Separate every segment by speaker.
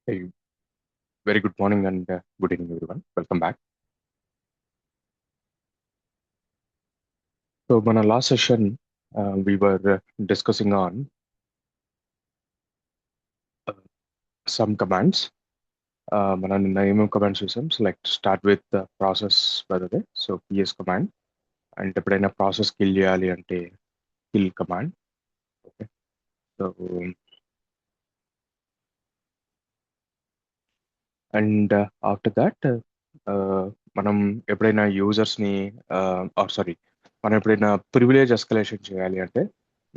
Speaker 1: Hey, very good morning and good evening, everyone. Welcome back. So, in our last session, we were discussing on uh, some commands. మనం నిన్న ఏమేమి commands చూసాం select start with process by the way so PS command and ఎప్పుడైనా process kill చేయాలి అంటే kill command. Okay, so and after that మనం ఎప్పుడైనా యూజర్స్ని are sorry మనం ఎప్పుడైనా ప్రివిలేజ్ ఎస్కలేషన్ చేయాలి అంటే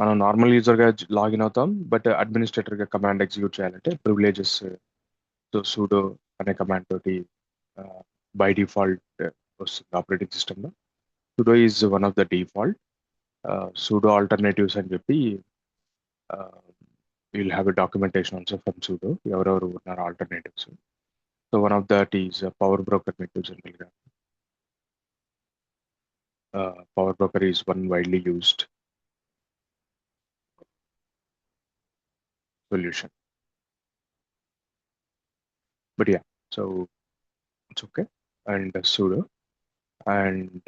Speaker 1: మనం నార్మల్ యూజర్గా లాగిన్ అవుతాం, బట్ అడ్మినిస్ట్రేటర్గా కమాండ్ ఎగ్జిక్యూట్ చేయాలంటే ప్రివిలేజెస్ సూడో అనే కమాండ్ తోటి బై డిఫాల్ట్ వస్తుంది ఆపరేటింగ్ సిస్టంలో. Sudo is one of the default. Pseudo alternatives అని చెప్పి will have a documentation also from pseudo ఎవరెవరు ఉన్నారు alternatives. So one of that is power broker మీకు జనరల్గా. Power broker is one widely used solution. But yeah, so it's okay. And sudo and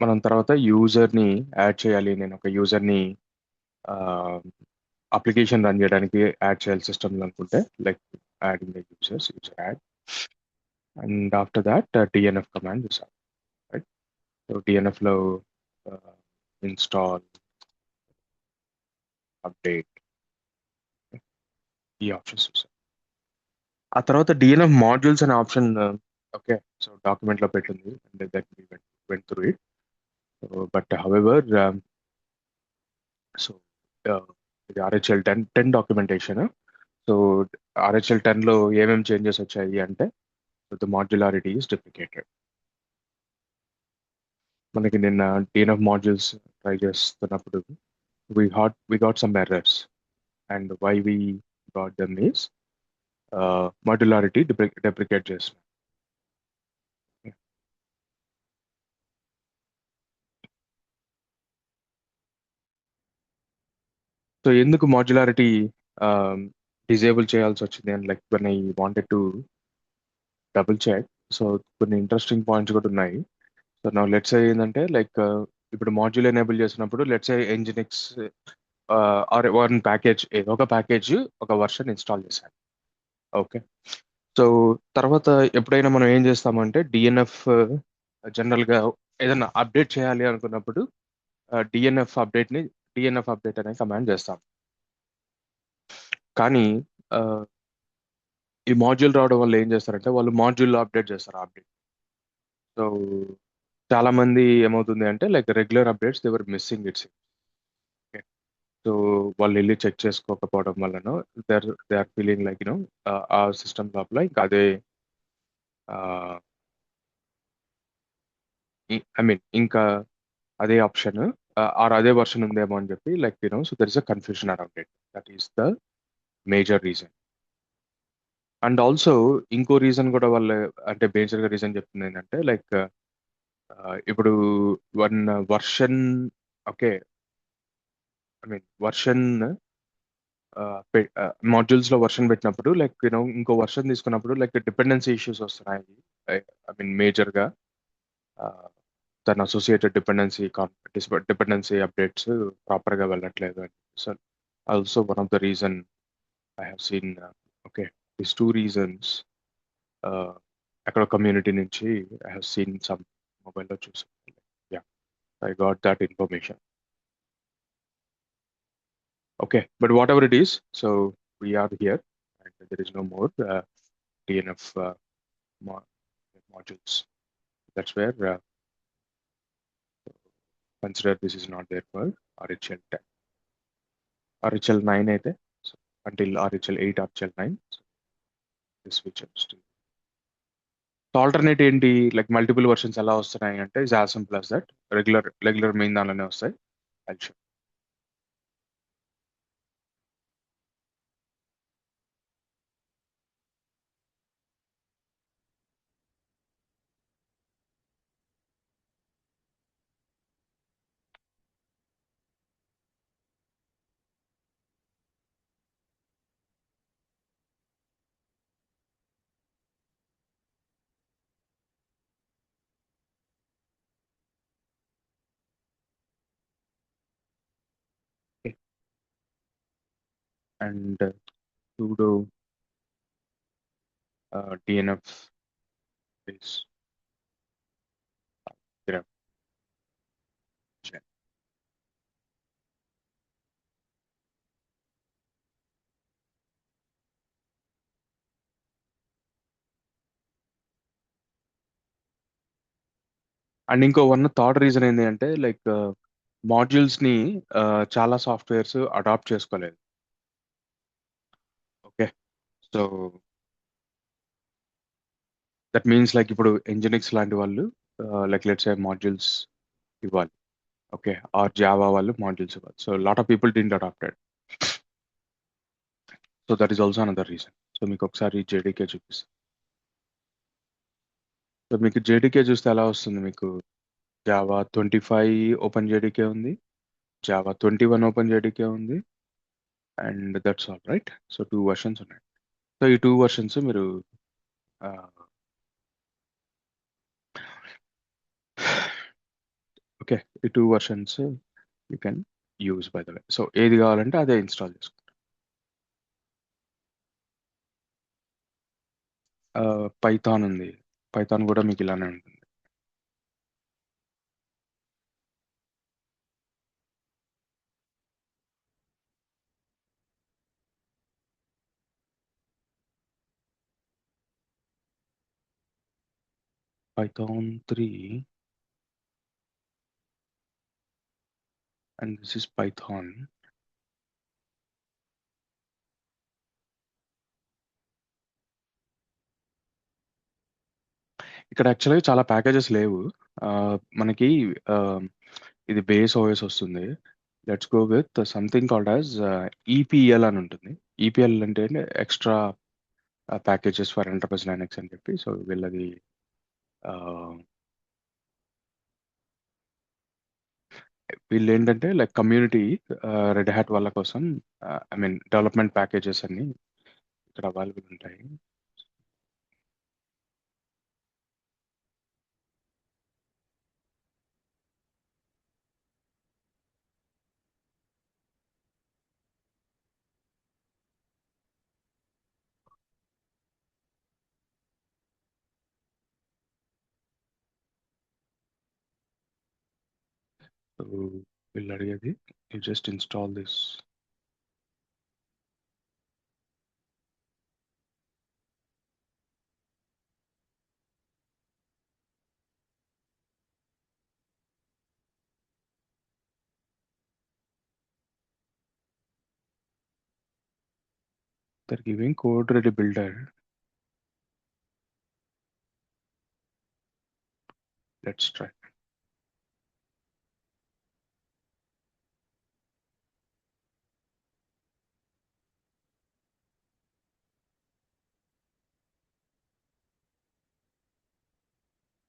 Speaker 1: మనం తర్వాత యూజర్ని add చేయాలి. నేను ఒక యూజర్ని అప్లికేషన్ రన్ చేయడానికి యాడ్ చేయాలి సిస్టమ్లో అనుకుంటే, like adding the user add and after that DNF command చూసాం, రైట్? సో డిఎన్ఎఫ్లో ఇన్స్టాల్, అప్డేట్, ఈ ఆప్షన్స్ చూసాం. ఆ తర్వాత డిఎన్ఎఫ్ మాడ్యూల్స్ అనే ఆప్షన్, ఓకే, సో డాక్యుమెంట్లో పెట్టింది అంటే that went through it. But however, so ఇది RHEL ten documentation. So RHEL టెన్లో ఏమేమి చేంజెస్ వచ్చాయి అంటే ద మాడ్యులారిటీ ఈస్ డెప్రికేటెడ్. మనకి నిన్న డిఎన్ఎఫ్ మాడ్యూల్స్ ట్రై చేస్తున్నప్పుడు we got some errors, and why we got them is modularity deprecate చేస్తున్నాం. So ఎందుకు మాడ్యులారిటీ డిజేబుల్ చేయాల్సి వచ్చింది అని like when I wanted to double check. So కొన్ని ఇంట్రెస్టింగ్ పాయింట్స్ కూడా ఉన్నాయి. సో నా లెట్స్ ఏంటంటే లైక్ ఇప్పుడు మాడ్యూల్ ఎనేబుల్ చేసినప్పుడు let's nginx or one package, ఏదో ఒక ప్యాకేజ్ ఒక వర్షన్ ఇన్స్టాల్ చేశాను. ఓకే, సో తర్వాత ఎప్పుడైనా మనం ఏం చేస్తామంటే డిఎన్ఎఫ్ జనరల్గా ఏదైనా అప్డేట్ చేయాలి అనుకున్నప్పుడు డిఎన్ఎఫ్ అప్డేట్ని డిఎన్ఎఫ్ అప్డేట్ అనే కమాండ్ చేస్తాం. కానీ ఆ, ఈ మాడ్యూల్ రావడం వల్ల ఏం చేస్తారంటే వాళ్ళు మాడ్యూల్లో అప్డేట్ చేస్తారు అప్డేట్. సో చాలా మంది ఏమవుతుంది అంటే like regular updates they're missing its. So వాళ్ళు వెళ్ళి చెక్ చేసుకోకపోవడం వలన దే ఆర్ ఫీలింగ్ లైక్ ఆ సిస్టమ్ లోపల ఇంకా అదే ఐ మీన్ ఇంకా అదే ఆప్షన్ ఆర్ అదే వర్షన్ ఉందేమో అని చెప్పి like so there is a confusion around it. That is the major reason. And also ఇంకో రీజన్ కూడా వాళ్ళు అంటే మేజర్గా రీజన్ చెప్తుంది ఏంటంటే లైక్ ఇప్పుడు one version, okay, I mean version modules లో వర్షన్ పెట్టినప్పుడు లైక్ ఇంకో వర్షన్ తీసుకున్నప్పుడు లైక్ డిపెండెన్సీ ఇష్యూస్ వస్తున్నాయి. ఐ మీన్ మేజర్ గా దాని అసోసియేటెడ్ డిపెండెన్సీ అప్డేట్స్ ప్రాపర్ గా వెళ్ళట్లేదు అని. So also one of the reason I have seen. Okay, this two reasons ఎక్కడ కమ్యూనిటీ నుంచి ఐ హావ్ సీన్ సమ్ మొబైల్లో చూసాను. Yeah, I got that information. Okay, but whatever it is, so we are here, and there is no more DNF mo- modules. That's where consider this is not there for RHL 10. RHL 9 అయితే, so until RHL 8, RHL 9, so this switches to. So alternate ఏంటి, like multiple versions ఎలా వస్తున్నాయి అంటే is as simple as that. Regular main దానిలోనే వస్తాయి. I'll show. And sudo dnf is grep check. And ఇంకో third reason ఏంటి అంటే like modules ని చాలా సాఫ్ట్వేర్స్ అడాప్ట్ చేసుకోలేదు. Okay, so that means like ఇప్పుడు ఎంజినిక్స్ లాంటి వాళ్ళు లైక్ లెట్స్ సే మాడ్యూల్స్ ఇవ్వాలి. ఓకే, ఆర్ జావా వాళ్ళు మాడ్యూల్స్ ఇవ్వాలి. So lot of people didn't adapted. So that is also another reason. So మీకు ఒకసారి జేడీకే చూపిస్తాను. సో మీకు జేడీకే చూస్తే ఎలా వస్తుంది? మీకు జావా 25 ఓపెన్ జేడీకే ఉంది, జావా 21 ఓపెన్ జేడీకే ఉంది, and that's all right. So 2 versions ఉన్నాయి. సో ఈ 2 వర్షన్స్ మీరు ఓకే, ఈ 2 versions you can use by the way. So ఏది కావాలంటే అదే ఇన్స్టాల్ చేసుకుంటాం. పైథాన్ ఉంది. పైథాన్ కూడా మీకు ఇలానే ఉంటుంది. Python 3 and this is Python. ఇక్కడ యాక్చువల్గా చాలా ప్యాకేజెస్ లేవు. మనకి ఇది బేస్ ఓఎస్ వస్తుంది. Let's go with something called as EPL అని ఉంటుంది. ఈపీఎల్ అంటే extra packages for enterprise Linux అని చెప్పి. సో వీళ్ళది వీళ్ళు ఏంటంటే లైక్ కమ్యూనిటీ రెడ్ హ్యాట్ వాళ్ళ కోసం ఐ మీన్ డెవలప్మెంట్ ప్యాకేజెస్ అన్ని ఇక్కడ అవైలబుల్ ఉంటాయి. సో వీళ్ళు అడిగేది you just install this. They're giving code ready builder. Let's try.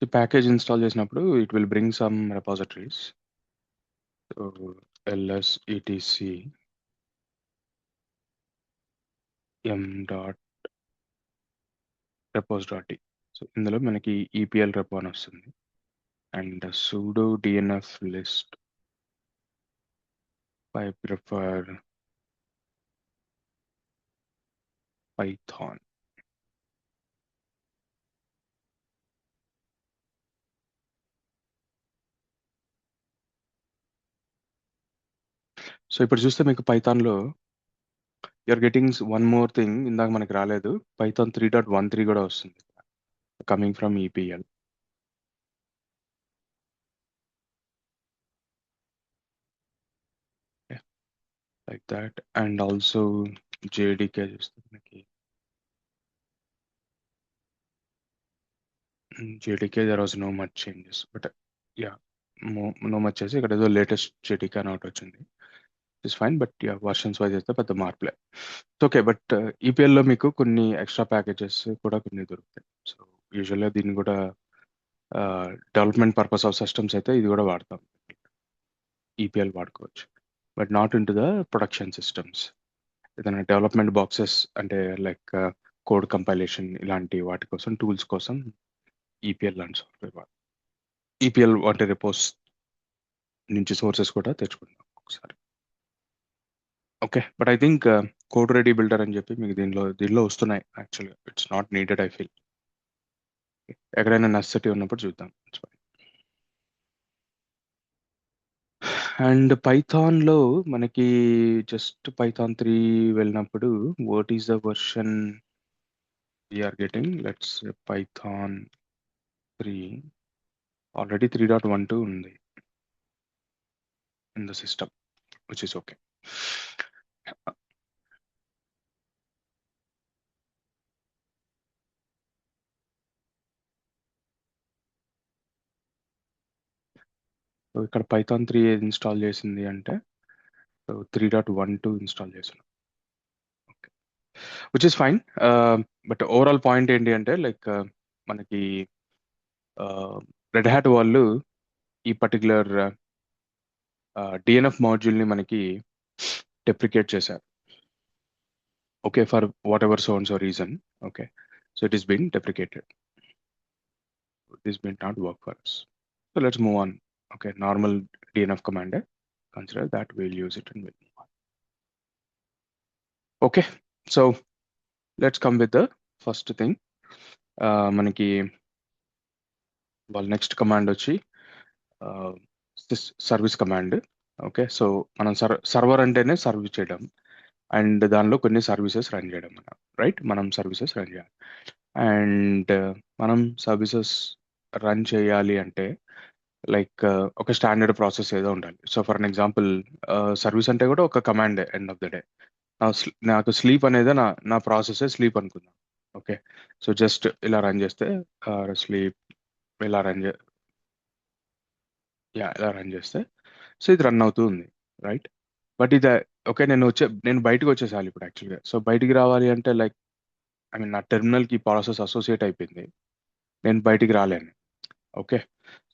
Speaker 1: The package install చేసినప్పుడు it will bring some repositories. So ls etc m dot repos dot d. So ఇందులో మనకి EPEL repo అని వస్తుంది. And sudo dnf list I prefer python. So ఇప్పుడు చూస్తే మీకు పైథాన్లో you're getting one more thing. ఇందాక మనకి రాలేదు. పైథాన్ 3.13 కూడా వస్తుంది coming from EPEL. Like that. And also JDK చూస్తే మనకి JDK there was no much changes, but ya no much చేసి ఇక్కడ ఏదో లేటెస్ట్ జేడీకే అని ఒకటి వచ్చింది. It's fine, but ya versions wise అయితే పెద్ద మార్పులే. ఓకే, బట్ ఈపీఎల్లో మీకు కొన్ని ఎక్స్ట్రా ప్యాకేజెస్ కూడా కొన్ని దొరుకుతాయి. సో యూజువల్గా దీన్ని కూడా డెవలప్మెంట్ పర్పస్ ఆఫ్ సిస్టమ్స్ అయితే ఇది కూడా వాడతాం. ఈపీఎల్ వాడుకోవచ్చు, but not in to the production systems. ఏదైనా డెవలప్మెంట్ బాక్సెస్ అంటే లైక్ కోడ్ కంపైలేషన్ ఇలాంటి వాటి కోసం టూల్స్ కోసం ఈపీఎల్ లాంటి సాఫ్ట్వేర్ వాడు. ఈపీఎల్ వాటి రిపోస్ నుంచి సోర్సెస్ కూడా తెచ్చుకుందాం ఒకసారి. Okay. But I think code ready builder అని చెప్పి మీకు దీనిలో వస్తున్నాయి యాక్చువల్‌గా. It's not needed I feel. ఎక్కడైనా నెసెసిటీ ఉన్నప్పుడు చూద్దాం. It's fine. అండ్ పైథాన్‌లో మనకి జస్ట్ పైథాన్ 3 వెళ్ళినప్పుడు what is the version we are getting? Let's Python 3 already 3.12 ఉంది in the system which is okay. So ఇక్కడ పైథాన్ 3 ఏది ఇన్‌స్టాల్ చేసింది అంటే 3.12 ఇన్‌స్టాల్ చేశాను. Which is fine. But overall point ఏంటి అంటే లైక్ మనకి రెడ్ హ్యాట్ వాళ్ళు ఈ పర్టిక్యులర్ డిఎన్ఎఫ్ మాడ్యూల్ని మనకి డెప్రికేట్ చేశారు. Okay, for whatever so and so reason. Okay, so it is been deprecated. This will not work for us. So let's move on. Okay, normal DNF command. Consider that we'll use it and we'll move on. Okay, so let's come with the first thing. మనకి వాళ్ళ next command వచ్చి service command. Okay, so మనం server అంటేనే service చేయడం and దానిలో కొన్ని services run చేయడం మనం, రైట్? మనం సర్వీసెస్ రన్ చేయాలి అండ్ మనం సర్వీసెస్ రన్ చేయాలి అంటే లైక్ ఒక స్టాండర్డ్ ప్రాసెస్ ఏదో ఉండాలి. So for an example service అంటే కూడా ఒక command end of the day. నాకు స్లీప్ అనేది నా ప్రాసెస్ స్లీప్ అనుకుందాం. ఓకే, సో జస్ట్ ఇలా రన్ చేస్తే స్లీప్ ఇలా రన్ చే యా ఇలా రన్ చేస్తే సో ఇది రన్ అవుతూ ఉంది, రైట్? బట్ ఇది ఓకే, నేను బయటకు వచ్చేసాలి ఇప్పుడు యాక్చువల్గా. సో బయటికి రావాలి అంటే లైక్ ఐ మీన్ నా టెర్మినల్కి ప్రాసెస్ అసోసియేట్ అయిపోయింది, నేను బయటికి రాలేను. ఓకే,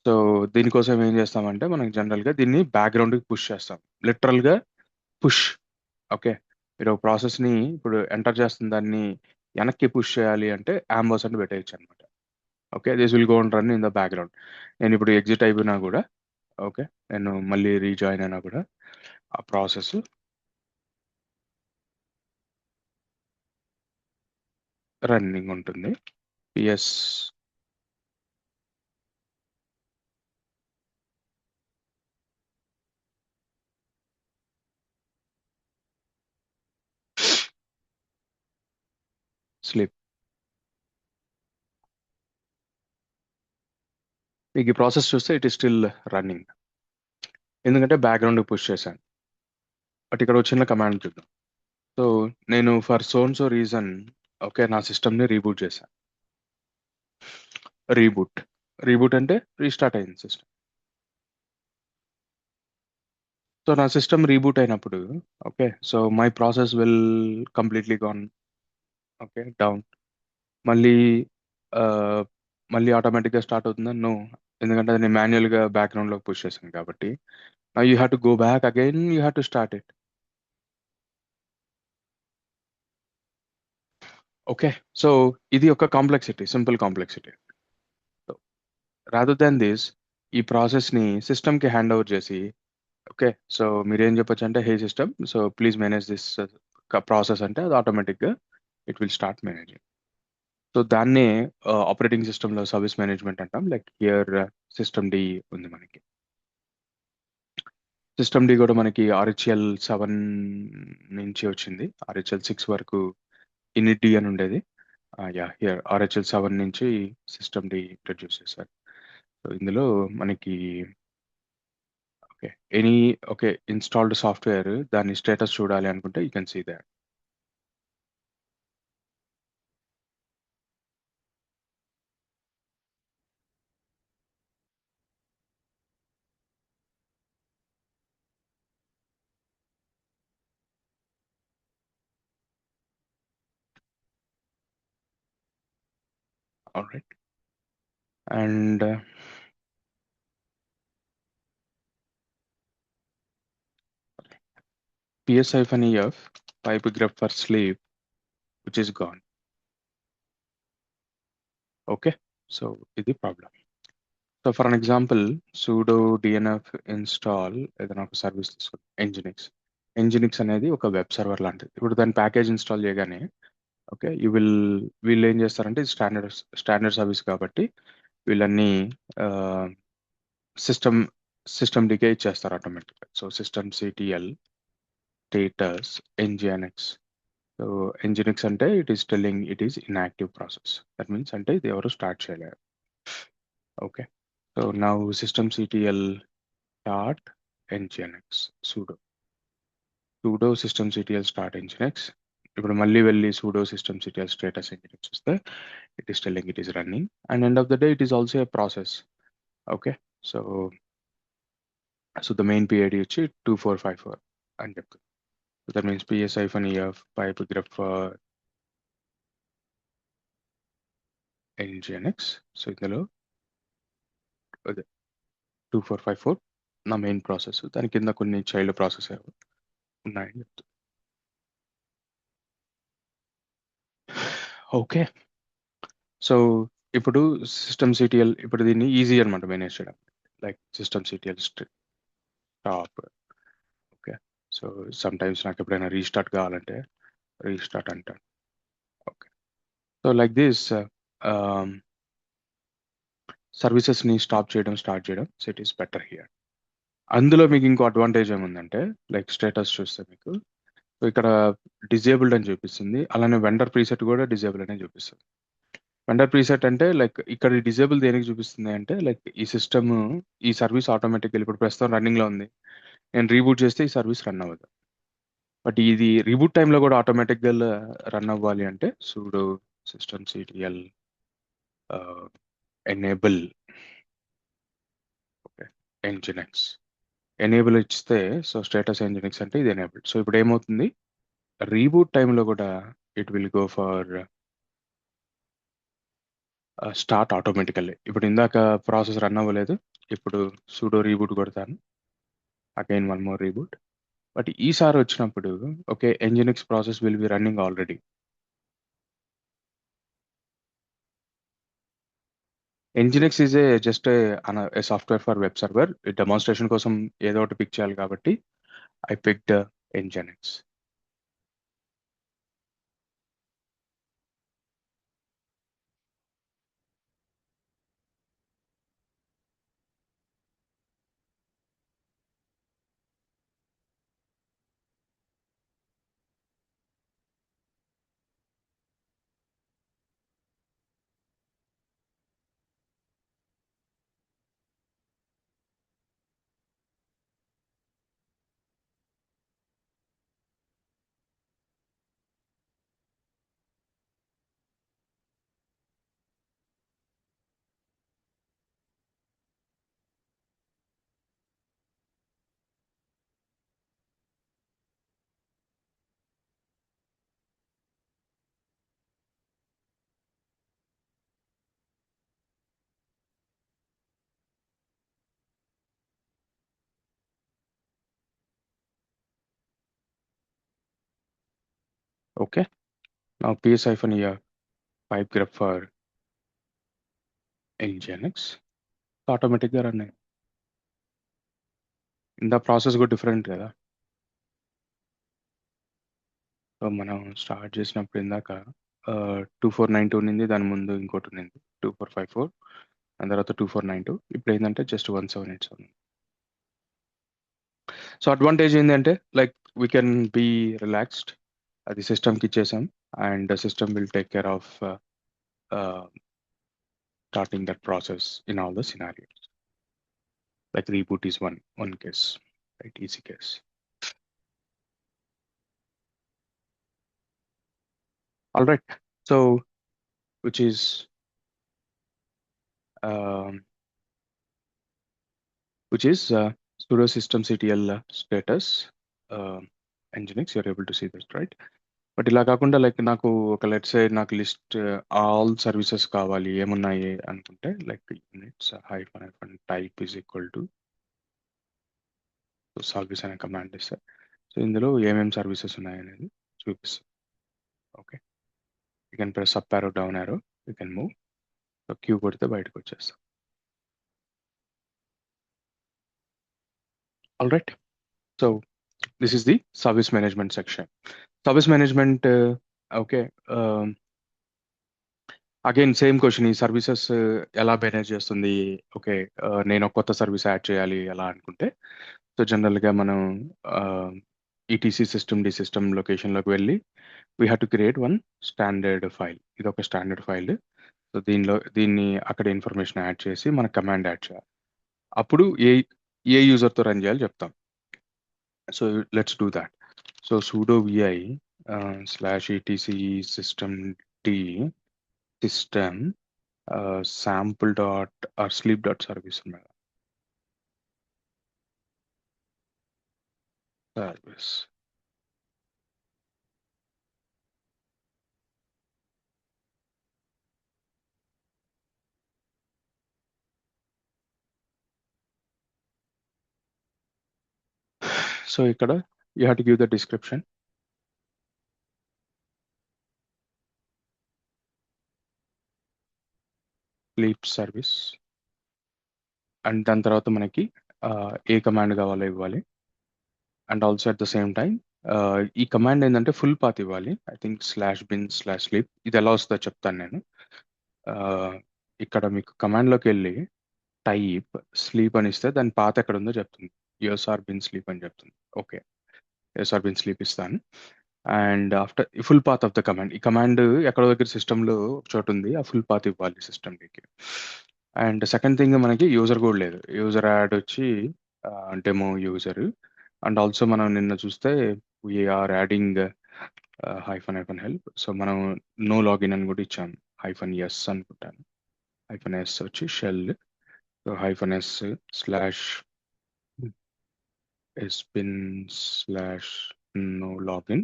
Speaker 1: సో దీనికోసం ఏం చేస్తామంటే మనం జనరల్గా దీన్ని బ్యాక్గ్రౌండ్కి పుష్ చేస్తాం, లిటరల్గా పుష్. ఓకే, మీరు ఒక ప్రాసెస్ని ఇప్పుడు ఎంటర్ చేస్తున్న దాన్ని వెనక్కి పుష్ చేయాలి అంటే అంబర్స్ అని పెట్టేయచ్చు అనమాట. Okay, this will go and run in the background. నేను ఇప్పుడు ఎగ్జిట్ అయిపోయినా కూడా, ఓకే, నేను మళ్ళీ రీజాయిన్ అయినా కూడా ఆ ప్రాసెస్ రన్నింగ్ ఉంటుంది. PS sleep. మీకు ఈ ప్రాసెస్ చూస్తే ఇట్ ఈస్ స్టిల్ రన్నింగ్, ఎందుకంటే బ్యాక్గ్రౌండ్ పుష్ చేశాను. బట్ ఇక్కడ ఒక చిన్న కమాండ్ చూద్దాం. సో నేను ఫర్ సో రీజన్ ఓకే నా సిస్టమ్ని రీబూట్ చేశాను. రీబూట్ రీబూట్ అంటే రీస్టార్ట్ అయింది సిస్టమ్. సో నా సిస్టమ్ రీబూట్ అయినప్పుడు okay, so my process will completely gone. Okay, down. మళ్ళీ ఆ, మళ్ళీ ఆటోమేటిక్గా స్టార్ట్ అవుతుందా? నో, ఎందుకంటే అది నేను మాన్యువల్గా బ్యాక్గ్రౌండ్లో పుష్ చేశాను కాబట్టి. Now you have to go back again, you have to start it. Okay, so ఇది ఒక complexity, simple complexity. Rather than this, ఈ ప్రాసెస్ని సిస్టమ్కి హ్యాండ్ ఓవర్ చేసి ఓకే, సో మీరేం చెప్పొచ్చు అంటే hey system, so please manage this process అంటే అది ఆటోమేటిక్గా it will start managing. So దాన్నే ఆపరేటింగ్ సిస్టంలో సర్వీస్ మేనేజ్మెంట్ అంటాం. లైక్ హియర్ సిస్టమ్ డి ఉంది మనకి. సిస్టమ్ డి కూడా మనకి ఆర్హెచ్ఎల్ 7 నుంచి వచ్చింది, ఆర్హెచ్ఎల్ 6 వరకు ఇనిట్ డి అని ఉండేది. యా, హియర్ ఆర్హెచ్ఎల్ 7 నుంచి సిస్టమ్ డి ఇంట్రడ్యూస్ చేశారు. సో ఇందులో మనకి okay any okay installed software దాని స్టేటస్ చూడాలి అనుకుంటే you can see that. Alright, and ps-ef pipe grep for sleep which is gone. Okay, so ఇది problem. So for an example sudo dnf install ఏదైనా ఒక service తీసుకోండి, nginx. Nginx అనేది ఒక web server లాంటిది. ఇప్పుడు దాని ప్యాకేజ్ ఇన్‌స్టాల్ చేయగానే ఓకే. వీళ్ళు ఏం చేస్తారంటే ఇది స్టాండర్డ్ సర్వీస్ కాబట్టి వీళ్ళన్నీ ఆహ్, సిస్టమ్ సిస్టమ్‌డికే ఇచ్చేస్తారు ఆటోమేటిక్‌గా. So, systemctl status nginx. So, nginx అంటే it is telling it is inactive process. That means అంటే ఇది ఎవరు స్టార్ట్ చేయలేరు. Okay. So, now systemctl dot nginx sudo systemctl start nginx. ఇప్పుడు మళ్ళీ వెళ్ళి sudo systemctl status nginx చూస్తే it is telling it is running and end of the day it is also a process. Okay. So the main PID వచ్చి 2454 అని చెప్తుంది. So that means ps-ef pipe grep nginx. So ఇందులో అదే 2454 నా main process, దాని కింద కొన్ని child process ఉన్నాయని చెప్తుంది. ఓకే. సో ఇప్పుడు సిస్టమ్‌సిటిఎల్ ఇప్పుడు దీన్ని ఈజీ అనమాట మేనేజ్ చేయడం. Like systemctl stop. Okay. So sometimes నాకు ఎప్పుడైనా రీస్టార్ట్ కావాలంటే రీస్టార్ట్ అంటాను. ఓకే. సో లైక్ దిస్ ఆహ్, సర్వీసెస్‌ని స్టార్ట్ చేయడం. So it is better here. అందులో మీకు ఇంకో అడ్వాంటేజ్ ఏముందంటే లైక్ స్టేటస్ చూస్తే మీకు సో ఇక్కడ డిజేబుల్డ్ అని చూపిస్తుంది. అలానే వెండర్ ప్రీసెట్ కూడా డిజేబుల్ అనే చూపిస్తుంది. వెండర్ ప్రీసెట్ అంటే లైక్ ఇక్కడ డిజేబుల్ దేనికి చూపిస్తుంది అంటే లైక్ ఈ సిస్టమ్ ఈ సర్వీస్ ఆటోమేటిక్‌గా ఇప్పుడు ప్రస్తుతం రన్నింగ్‌లో ఉంది. నేను రీబూట్ చేస్తే ఈ సర్వీస్ రన్ అవ్వదు. బట్ ఇది రీబూట్ టైమ్‌లో కూడా ఆటోమేటిక్‌గా రన్ అవ్వాలి అంటే sudo systemctl ah, enable okay. Nginx. Enable ఇస్తే సో స్టేటస్ ఎన్‌జినెక్స్ అంటే ఇది ఎనేబుల్డ్. సో ఇప్పుడు ఏమవుతుంది రీబూట్ టైమ్‌లో కూడా it will go for start automatically. ఇప్పుడు ఇందాక ప్రాసెస్ రన్ అవ్వలేదు. ఇప్పుడు సుడో రీబూట్ కొడతాను. Again one more reboot. But ఈసారి వచ్చినప్పుడు okay. Nginx process will be running already. Nginx is just a software for web server. Demonstration కోసం ఏదో ఒకటి పిక్ చేయాలి కాబట్టి I picked nginx. Okay. Now ps-ef pipe grep for nginx. ఆటోమేటిక్‌గా run అయింది. ఇందా ప్రాసెస్ కూడా డిఫరెంట్ కదా! సో మనం స్టార్ట్ చేసినప్పుడు ఇందాక 2492 ఉన్నింది. దాని ముందు ఇంకోటి ఉన్నింది. 2454 దాని తర్వాత 2492 ఇప్పుడు ఏంటంటే జస్ట్ 1787. సో అడ్వాంటేజ్ ఏంటంటే like we can be relaxed. అది సిస్టమ్‌కి ఇచ్చేసాం and system will take care of starting that process in all the scenarios. Like reboot is one case, right? Easy case. All right. So which is sudo systemctl status nginx. You're able to see this, right? But ఇలా కాకుండా like నాకు ఒక let's say నాకు list all services కావాలి ఏమున్నాయి అనుకుంటే like units hyphen hyphen type is equal to service అనే command ఇస్తే సో ఇందులో ఏమేమి సర్వీసెస్ ఉన్నాయి అనేది చూపిస్తుంది. Okay. You can press up arrow down arrow, you can move. So Q కొడితే బయటకు వచ్చేస్తాం. All right. So this is the service management section. Service management, okay. Again same question, ఈ సర్వీసెస్ ఎలా మేనేజ్ చేస్తుంది? Okay, నేను ఒక కొత్త service add చేయాలి అలా అనుకుంటే, సో జనరల్గా మనం ఈటీసీ సిస్టమ్ డి సిస్టమ్ లొకేషన్లోకి వెళ్ళి we have to create one standard file. ఇది ఒక స్టాండర్డ్ ఫైల్. సో దీన్ని అక్కడ ఇన్ఫర్మేషన్ యాడ్ చేసి మన కమాండ్ యాడ్ చేయాలి. అప్పుడు ఏ యూజర్తో రన్ చేయాలి చెప్తాం. So let's do that. So sudo vi /etc system d system sample dot or sleep dot service అన్నమాట. సర్వీస్. సో ఇక్కడ you have to give the description. Sleep service. And దాని తర్వాత మనకి ఏ command కావాలో ఇవ్వాలి. And also at the same time ఈ command ఏంటంటే full path ఇవ్వాలి. I think /bin/sleep. ఇది ఎలా వస్తుందో చెప్తాను నేను. Uh, ఇక్కడ మీకు కమాండ్లోకి వెళ్ళి టైప్ స్లీప్ అని ఇస్తే దాని పాత ఎక్కడ ఉందో చెప్తుంది. యూఎస్ఆర్ బిన్ స్లీప్ అని చెప్తుంది. ఓకే, యూఎస్ఆర్ బిన్ స్లీప్ ఇస్తాను. And after full path of the command, ఈ కమాండ్ ఎక్కడో దగ్గర సిస్టంలో ఒక చోటు ఉంది, ఆ ఫుల్ పాత్ ఇవ్వాలి సిస్టమ్కి. అండ్ సెకండ్ థింగ్, మనకి యూజర్ కూడా లేదు. యూజర్ యాడ్ వచ్చి డెమో యూజర్. అండ్ ఆల్సో మనం నిన్న చూస్తే వీఆర్ యాడింగ్ హెల్ప్. సో మనం నో లాగిన్ అని కూడా ఇచ్చాం. -s అనుకుంటాను. -s వచ్చి shell. So -s slash sbin/no login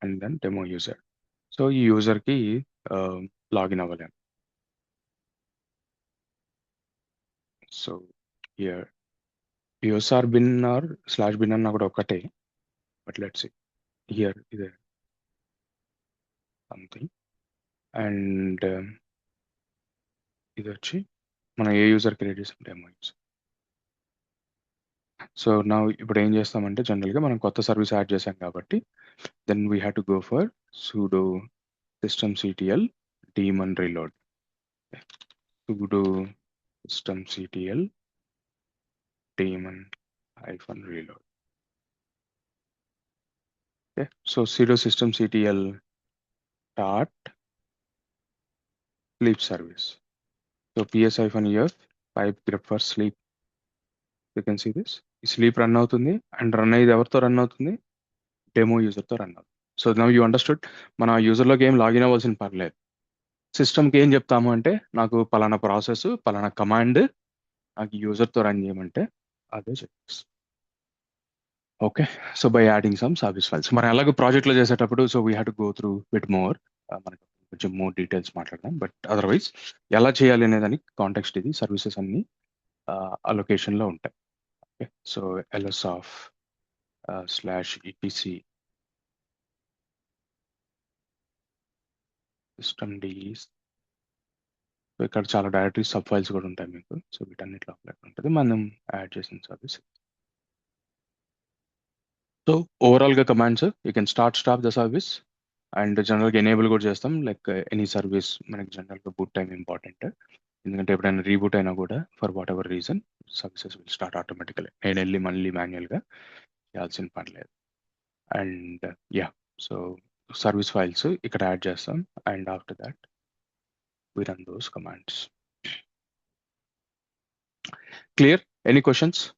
Speaker 1: and then demo user. So ఈ యూజర్కి లాగిన్ అవ్వలేము. So here U S R bin or /bin అన్న కూడా ఒకటే. బట్ లెట్స్ హియర్ ఇదే సంథింగ్. అండ్ ఇది వచ్చి మనం ఏ యూజర్ క్రియేట్ చేసాం, డెమో యూజర్. సో నా ఇప్పుడు ఏం చేస్తామంటే, జనరల్గా మనం కొత్త సర్వీస్ యాడ్ చేసాం కాబట్టి then we have to go for sudo systemctl daemon reload. sudo systemctl daemon -reload. Okay, so sudo systemctl dot sleep service. So ps-ef pipe grep for sleep. You can see this. ఈ sleep run అవుతుంది. And run అయ్యేది ఎవరితో run అవుతుంది? Demo యూజర్తో run అవుతుంది. So now you understood. మన యూజర్లోకి ఏం login అవ్వాల్సిన పర్లేదు. సిస్టమ్కి ఏం చెప్తాము అంటే, నాకు పలానా ప్రాసెస్ పలానా కమాండ్ నాకు యూజర్తో రన్ చేయమంటే అదే చెప్పేసి. Okay, so by adding some service files మనం ఎలాగో ప్రాజెక్ట్లో చేసేటప్పుడు, so we have to go through bit more. మనకి కొంచెం మోర్ డీటెయిల్స్ మాట్లాడదాం. బట్ అదర్వైజ్ ఎలా చేయాలి అనేదానికి కాంటెక్స్ట్ ఇది. సర్వీసెస్ అన్ని ఆ లొకేషన్లో ఉంటాయి. Okay, so ls of /etc system D. So ఇక్కడ చాలా డైరెక్టరీ సబ్ ఫైల్స్ కూడా ఉంటాయి మీకు. సో వీటన్నిటిలో ఉంటుంది మనం యాడ్ చేసిన సర్వీస్. సో ఓవరాల్గా commands you can stop the service. And జనరల్గా ఎనేబుల్ కూడా చేస్తాం. లైక్ ఎనీ సర్వీస్ మనకి జనరల్గా బూట్ టైం ఇంపార్టెంట్. ఎందుకంటే ఎప్పుడైనా రీబూట్ అయినా కూడా for what ever reason services will start automatically. నేను వెళ్ళి మళ్ళీ మాన్యువల్గా చేయాల్సిన పని లేదు. And yeah, so service files ఇక్కడ యాడ్ చేస్తాం. And after that we run those commands. Clear? Any questions?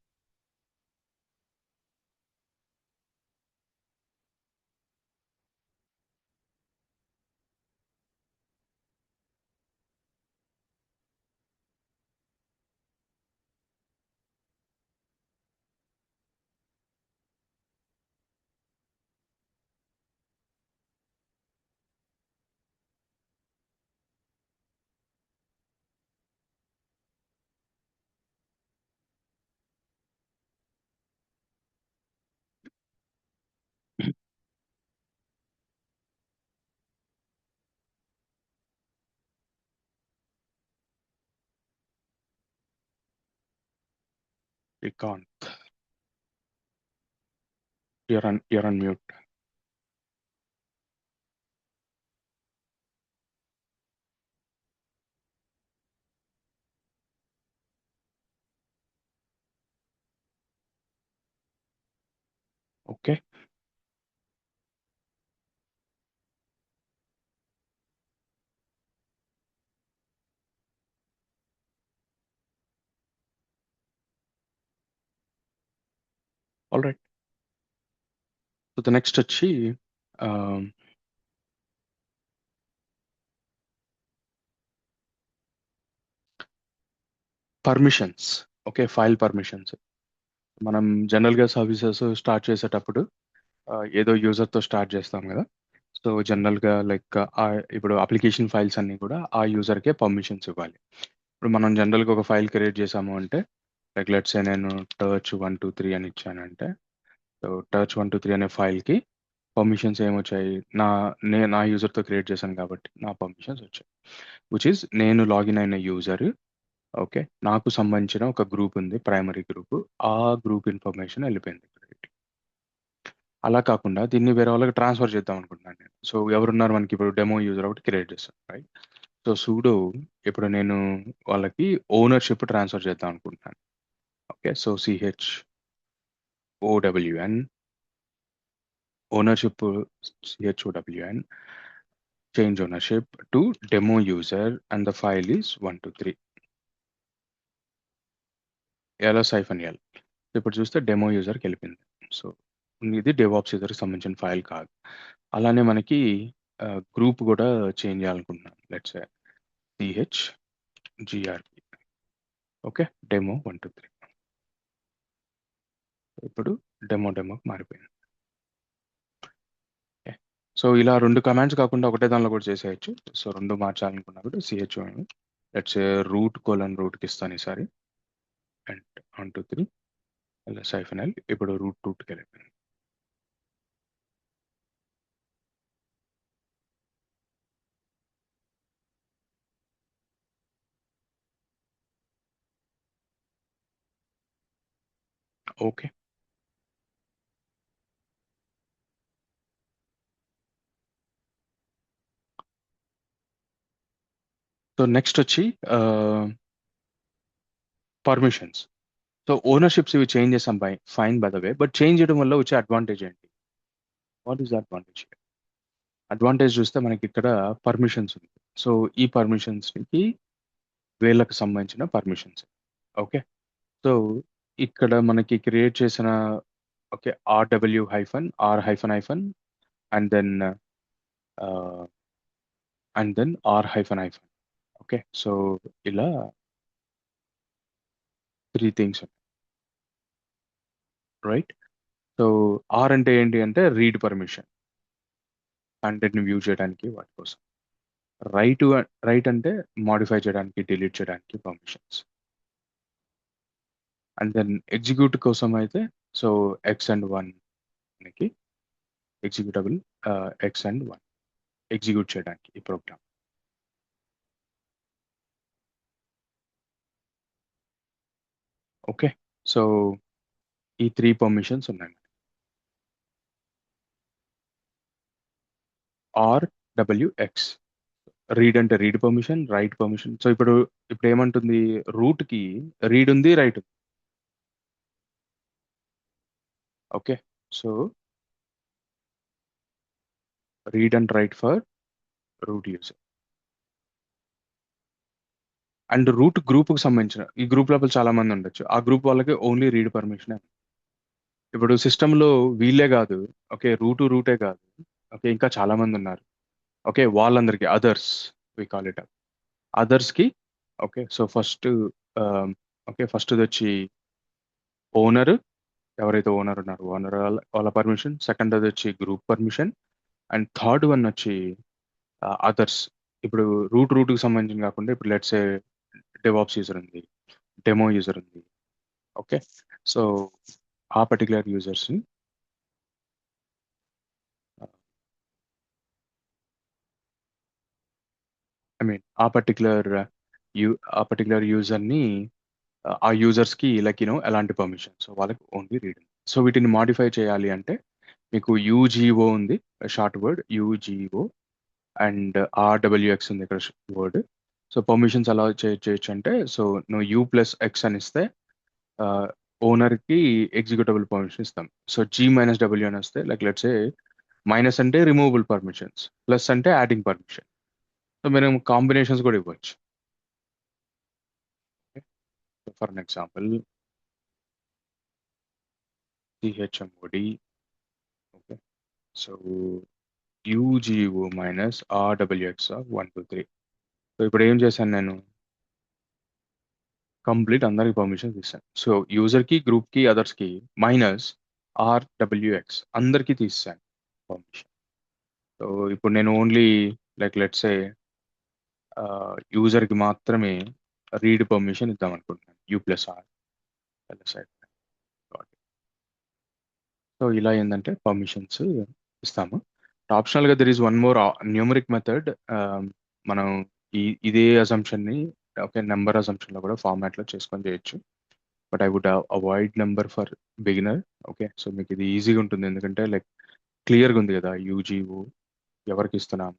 Speaker 1: Shrikant. you're on mute. Okay. All right. So the next వచ్చి పర్మిషన్స్. Okay, file permissions. మనం జనరల్గా సర్వీసెస్ స్టార్ట్ చేసేటప్పుడు ఏదో యూజర్తో start చేస్తాం కదా. So జనరల్గా లైక్ ఇప్పుడు అప్లికేషన్ ఫైల్స్ అన్నీ కూడా ఆ యూజర్కే పర్మిషన్స్ ఇవ్వాలి. ఇప్పుడు మనం జనరల్గా ఒక ఫైల్ క్రియేట్ చేసాము అంటే, లైక్ లెట్స్ నేను టచ్ 1 2 3 అని ఇచ్చానంటే, సో టచ్ 1 2 3 అనే ఫైల్కి పర్మిషన్స్ ఏమొచ్చాయి? నేను నా యూజర్తో క్రియేట్ చేశాను కాబట్టి నా పర్మిషన్స్ వచ్చాయి. విచ్ ఈస్ నేను లాగిన్ అయిన యూజర్. ఓకే, నాకు సంబంధించిన ఒక గ్రూప్ ఉంది, ప్రైమరీ గ్రూప్. ఆ గ్రూప్ ఇన్ఫర్మేషన్ వెళ్ళిపోయింది. అలా కాకుండా దీన్ని వేరే వాళ్ళకి ట్రాన్స్ఫర్ చేద్దాం అనుకుంటున్నాను నేను. సో ఎవరున్నారు మనకి, ఇప్పుడు డెమో యూజర్ ఒకటి క్రియేట్ చేస్తాను, రైట్? సో సూడో ఇప్పుడు నేను వాళ్ళకి ఓనర్షిప్ ట్రాన్స్ఫర్ చేద్దాం అనుకుంటున్నాను. Okay, so CHOWN ownership, CHOWN change ownership to demo user and the file is 1 2 3 LS-L. ఇప్పుడు చూస్తే డెమో యూజర్కి వెళ్ళిపోయింది. సో ఇది డెవాప్స్ యూజర్కి సంబంధించిన ఫైల్ కాదు. అలానే మనకి గ్రూప్ కూడా చేంజ్ చేయాలనుకుంటున్నాను. Let's CHGRP. Okay, demo 1 2 3. ఇప్పుడు డెమోకి మారిపోయింది. ఓకే, సో ఇలా రెండు కమాండ్స్ కాకుండా ఒకటే దానిలో కూడా చేసేయచ్చు. సో రెండు మార్చాలనుకున్నప్పుడు CHO లెట్స్ రూట్కి ఇస్తాను ఈసారి, అండ్ 1 2 3 LS-L. ఇప్పుడు రూట్కి వెళ్ళిపోయింది. ఓకే, సో నెక్స్ట్ వచ్చి పర్మిషన్స్. సో ఓనర్షిప్స్ ఇవి చేంజ్ చేసాం, fine by the way. But change చేయడం వల్ల వచ్చే అడ్వాంటేజ్ ఏంటి? What is the advantage? Advantage చూస్తే మనకి ఇక్కడ పర్మిషన్స్ ఉంది. సో ఈ పర్మిషన్స్కి వీళ్ళకి సంబంధించిన పర్మిషన్స్. ఓకే, సో ఇక్కడ మనకి క్రియేట్ చేసిన, okay, RW-R-, and then R-. Okay, so ఇలా 3 థింగ్స్, రైట్? సో ఆర్ అంటే ఏంటి అంటే రీడ్ పర్మిషన్, కంటెంట్ని వ్యూ చేయడానికి వాటి కోసం. రైట్ రైట్ అంటే మాడిఫై చేయడానికి, డిలీట్ చేయడానికి పర్మిషన్స్. అండ్ దెన్ ఎగ్జిక్యూట్ కోసం అయితే, సో X&1 మనకి ఎగ్జిక్యూటబుల్, X&1 ఎగ్జిక్యూట్ చేయడానికి ఈ ప్రోగ్రామ్. ఓకే, సో ఈ 3 పర్మిషన్స్ ఉన్నాయి. RWX, రీడ్ అంటే read permission, write permission. So ఇప్పుడు ఏమంటుంది, రూట్కి రీడ్ ఉంది, రైట్ ఉంది. Okay, so read and write for root user. And root గ్రూప్కి సంబంధించిన, ఈ గ్రూప్ లోపల చాలా మంది ఉండొచ్చు, ఆ గ్రూప్ వాళ్ళకి ఓన్లీ రీడ్ పర్మిషన్. ఇప్పుడు సిస్టంలో వీళ్ళే కాదు, ఓకే, రూటే కాదు, ఓకే, ఇంకా చాలా మంది ఉన్నారు. ఓకే, వాళ్ళందరికీ అదర్స్, వి కాల్ ఇట్ అదర్స్కి. ఓకే, సో ఫస్ట్ వచ్చి ఓనర్, ఎవరైతే ఓనర్ ఉన్నారో ఓనర్ వాళ్ళ పర్మిషన్. సెకండ్ అది వచ్చి group permission. And third one వచ్చి అదర్స్. ఇప్పుడు రూట్కి సంబంధించిన కాకుండా, ఇప్పుడు లెట్స్ డెవాప్స్ యూజర్ ఉంది, డెమో యూజర్ ఉంది. ఓకే, సో ఆ పర్టికులర్ యూజర్స్ని ఐ మీన్ ఆ పర్టికులర్ యూజర్ని, ఆ యూజర్స్కి లైక్ ఎలాంటి పర్మిషన్, సో వాళ్ళకి ఓన్లీ రీడ్. సో వీటిని మాడిఫై చేయాలి అంటే మీకు యూజీఓ ఉంది, షార్ట్ వర్డ్ యూజీఓ, అండ్ ఆర్డబ్ల్యూఎక్స్ ఉంది ఇక్కడ వర్డ్. సో పర్మిషన్స్ అలా చేయొచ్చు అంటే, సో నువ్వు యూ ప్లస్ ఎక్స్ అని ఇస్తే ఓనర్కి ఎగ్జిక్యూటబుల్ పర్మిషన్ ఇస్తాం. సో జీ మైనస్ డబ్ల్యూ అని వస్తే లైక్ లెట్స్ ఏ మైనస్ అంటే రిమూవబుల్ పర్మిషన్స్, ప్లస్ అంటే యాడింగ్ పర్మిషన్. సో మనం కాంబినేషన్స్ కూడా ఇవ్వచ్చు. For an example C H M O D, okay, so U G O minus R W X 1 2 3. So ఇప్పుడు ఏం చేశాను నేను, కంప్లీట్ అందరికి పర్మిషన్స్ ఇస్తాను. సో యూజర్కి, గ్రూప్కి, అదర్స్కి మైనస్ ఆర్డబ్ల్యూఎక్స్ అందరికీ తీసాను పర్మిషన్. సో ఇప్పుడు నేను ఓన్లీ లైక్ లెట్స్ ఏ యూజర్కి మాత్రమే రీడ్ పర్మిషన్ ఇద్దాం అనుకుంటున్నాను, U plus R L S I. So ఇలా ఏంటంటే పర్మిషన్స్ ఇస్తాము. ఆప్షనల్గా there is one more numeric method. మనం ఇదే అసంప్షన్ని ఓకే నెంబర్ అసంప్షన్లో కూడా ఫార్మాట్లో చేసుకొని చేయొచ్చు. But I would avoid number for beginner. Okay, so మీకు ఇది ఈజీగా ఉంటుంది ఎందుకంటే లైక్ క్లియర్గా ఉంది కదా, యూజీఓ ఎవరికి ఇస్తున్నాం,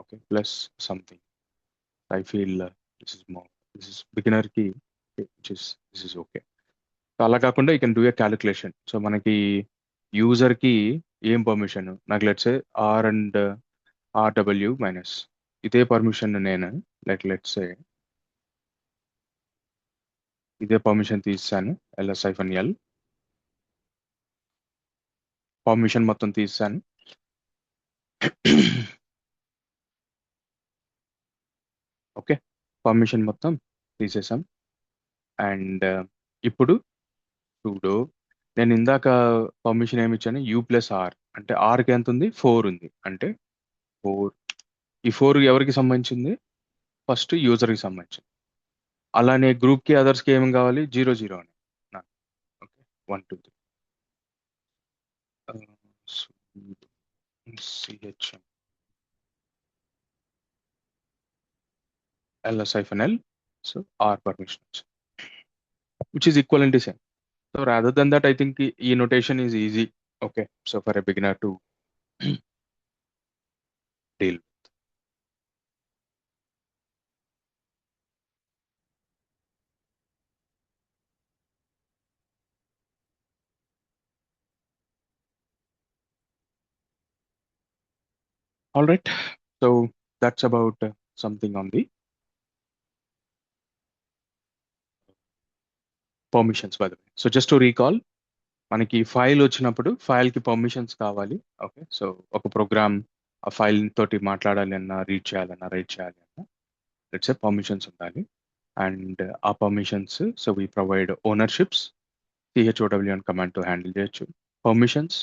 Speaker 1: okay, plus something. I feel this is బిగినర్కి దిస్ ఇస్ ఓకే. అలా కాకుండా you can do a calculation. So మనకి యూజర్కి ఏం పర్మిషన్, నాకు let's R and R W minus ఇదే పర్మిషన్ నేను లైక్ లెట్స్ ఇదే పర్మిషన్ తీసాను, ఎల్ఎస్ఐఫన్ పర్మిషన్ మొత్తం తీసాను. ఓకే, పర్మిషన్ మొత్తం తీసేసాం. అండ్ ఇప్పుడు చూడు, నేను ఇందాక పర్మిషన్ ఏమి ఇచ్చాను, యూ ప్లస్ ఆర్ అంటే ఆర్కి ఎంత ఉంది, 4 ఉంది అంటే 4. ఈ 4 ఎవరికి సంబంధించింది, ఫస్ట్ యూజర్కి సంబంధించింది. అలానే గ్రూప్కి, అదర్స్కి ఏమి కావాలి, 0 0 అని నాకు. Okay, 1 2 3 C H M L S hyphen L, so R permissions which is equal same. So rather than that I think ఈ notation is easy. Okay, so for a beginner to deal. All right. So that's about something on the permissions, by the way. So just to recall, మనకి file వచ్చినప్పుడు ఫైల్కి permissions కావాలి. Okay, so ఒక program ఆ file తోటి మాట్లాడాలి అన్నా, read చేయాలన్నా, రైట్ చేయాలి అన్నా లెట్స్ సే పర్మిషన్స్ ఉండాలి. అండ్ ఆ permissions, so we provide ownerships, C H O W అని కమాండ్తో హ్యాండిల్ చేయొచ్చు. Permissions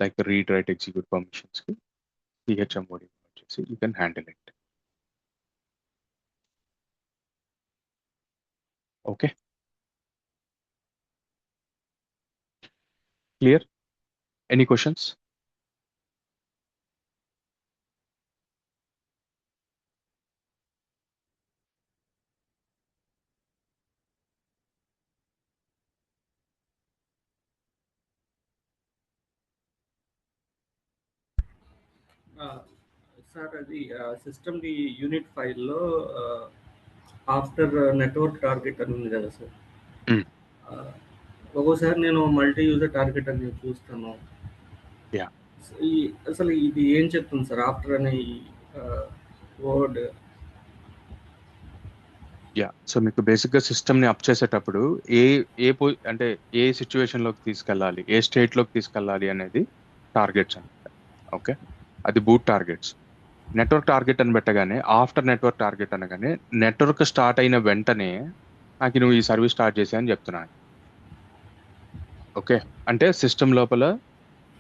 Speaker 1: like read, write, execute పర్మిషన్స్కి సిహెచ్ఎంఓడి వచ్చేసి you can handle it. Okay, clear? Any questions?
Speaker 2: Sir అది సిస్టమ్ది యూనిట్ ఫైల్లో ఆఫ్టర్ నెట్వర్క్ టార్గెట్ అని ఉంది కదా సార్. ఒక్కోసారి నేను మల్టీ యూజర్ టార్గెట్ అని చూస్తాను.
Speaker 1: యా,
Speaker 2: ఈ అసలు ఇది ఏం చెప్తుంది సార్ ఆఫ్టర్ అనే వర్డ్?
Speaker 1: యా, సో మీకు బేసిక్గా సిస్టమ్ని అప్ చేసేటప్పుడు ఏ అంటే ఏ సిచ్యువేషన్లోకి తీసుకెళ్ళాలి, ఏ స్టేట్లోకి తీసుకెళ్ళాలి అనేది టార్గెట్స్ అనమాట. ఓకే, అది బూట్ టార్గెట్స్. నెట్వర్క్ టార్గెట్ అని పెట్టగానే, ఆఫ్టర్ నెట్వర్క్ టార్గెట్ అనగానే నెట్వర్క్ స్టార్ట్ అయిన వెంటనే నాకు నువ్వు ఈ సర్వీస్ స్టార్ట్ చేసాయని చెప్తున్నాను. ఓకే, అంటే సిస్టమ్ లోపల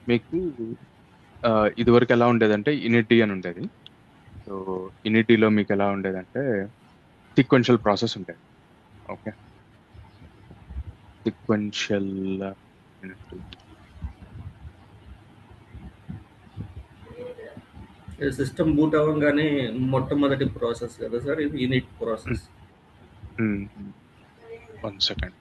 Speaker 1: మీకు ఇదివరకు ఎలా ఉండేదంటే ఇనిటీ అని ఉండేది. సో ఇనిటీలో మీకు ఎలా ఉండేదంటే సీక్వెన్షియల్ ప్రాసెస్ ఉండేది. ఓకే, సీక్వెన్షియల్
Speaker 2: సిస్టమ్ బూట్ అవ్వగానే మొట్టమొదటి ప్రాసెస్ కదా సార్ ఇది, unit process.
Speaker 1: 1 second.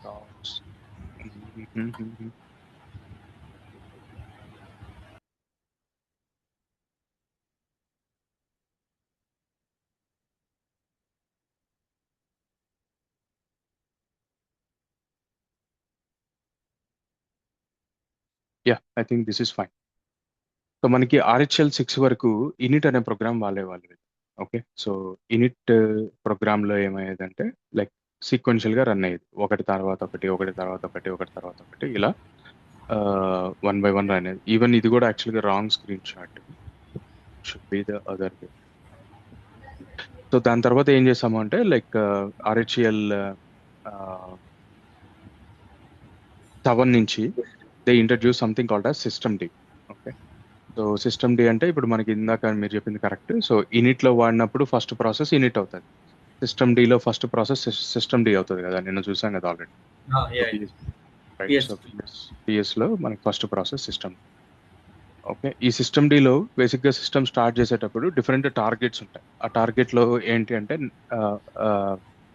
Speaker 1: Docs. Mhm. Yeah, I think this is fine. So మనకి RHL 6 వరకు ఇనిట్ అనే ప్రోగ్రామ్ వాళ్ళు. ఓకే, సో ఇనిట్ ప్రోగ్రామ్ లో ఏమయ్యేదంటే లైక్ సీక్వెన్షియల్ గా రన్ అయ్యేది, ఒకటి తర్వాత ఒకటి, ఒకటి తర్వాత ఒకటి, ఒకటి తర్వాత ఒకటి, ఇలా వన్ బై వన్ రన్ అయ్యేది. ఈవెన్ ఇది కూడా యాక్చువల్గా wrong screenshot, should be the other way. So దాని తర్వాత ఏం చేసాము అంటే లైక్ RHL 7 నుంచి they introduce something called as system D. Okay, so system D అంటే ఇప్పుడు మనకి ఇందాక మీరు చెప్పింది కరెక్ట్. సో ఇనిట్ లో వాడినప్పుడు ఫస్ట్ ప్రాసెస్ ఇనిట్ అవుతుంది, సిస్టమ్ డిలో ఫస్ట్ ప్రాసెస్ సిస్టమ్ డి అవుతుంది కదా, నిన్న చూసాం కదా already. So
Speaker 2: yeah,
Speaker 1: P S, right. So
Speaker 2: P S T.
Speaker 1: P S లో మనకి ఫస్ట్ ప్రాసెస్ సిస్టమ్. ఓకే, ఈ సిస్టమ్ డిలో బేసిక్ గా సిస్టమ్ స్టార్ట్ చేసేటప్పుడు డిఫరెంట్ టార్గెట్స్ ఉంటాయి. ఆ టార్గెట్ లో ఏంటి అంటే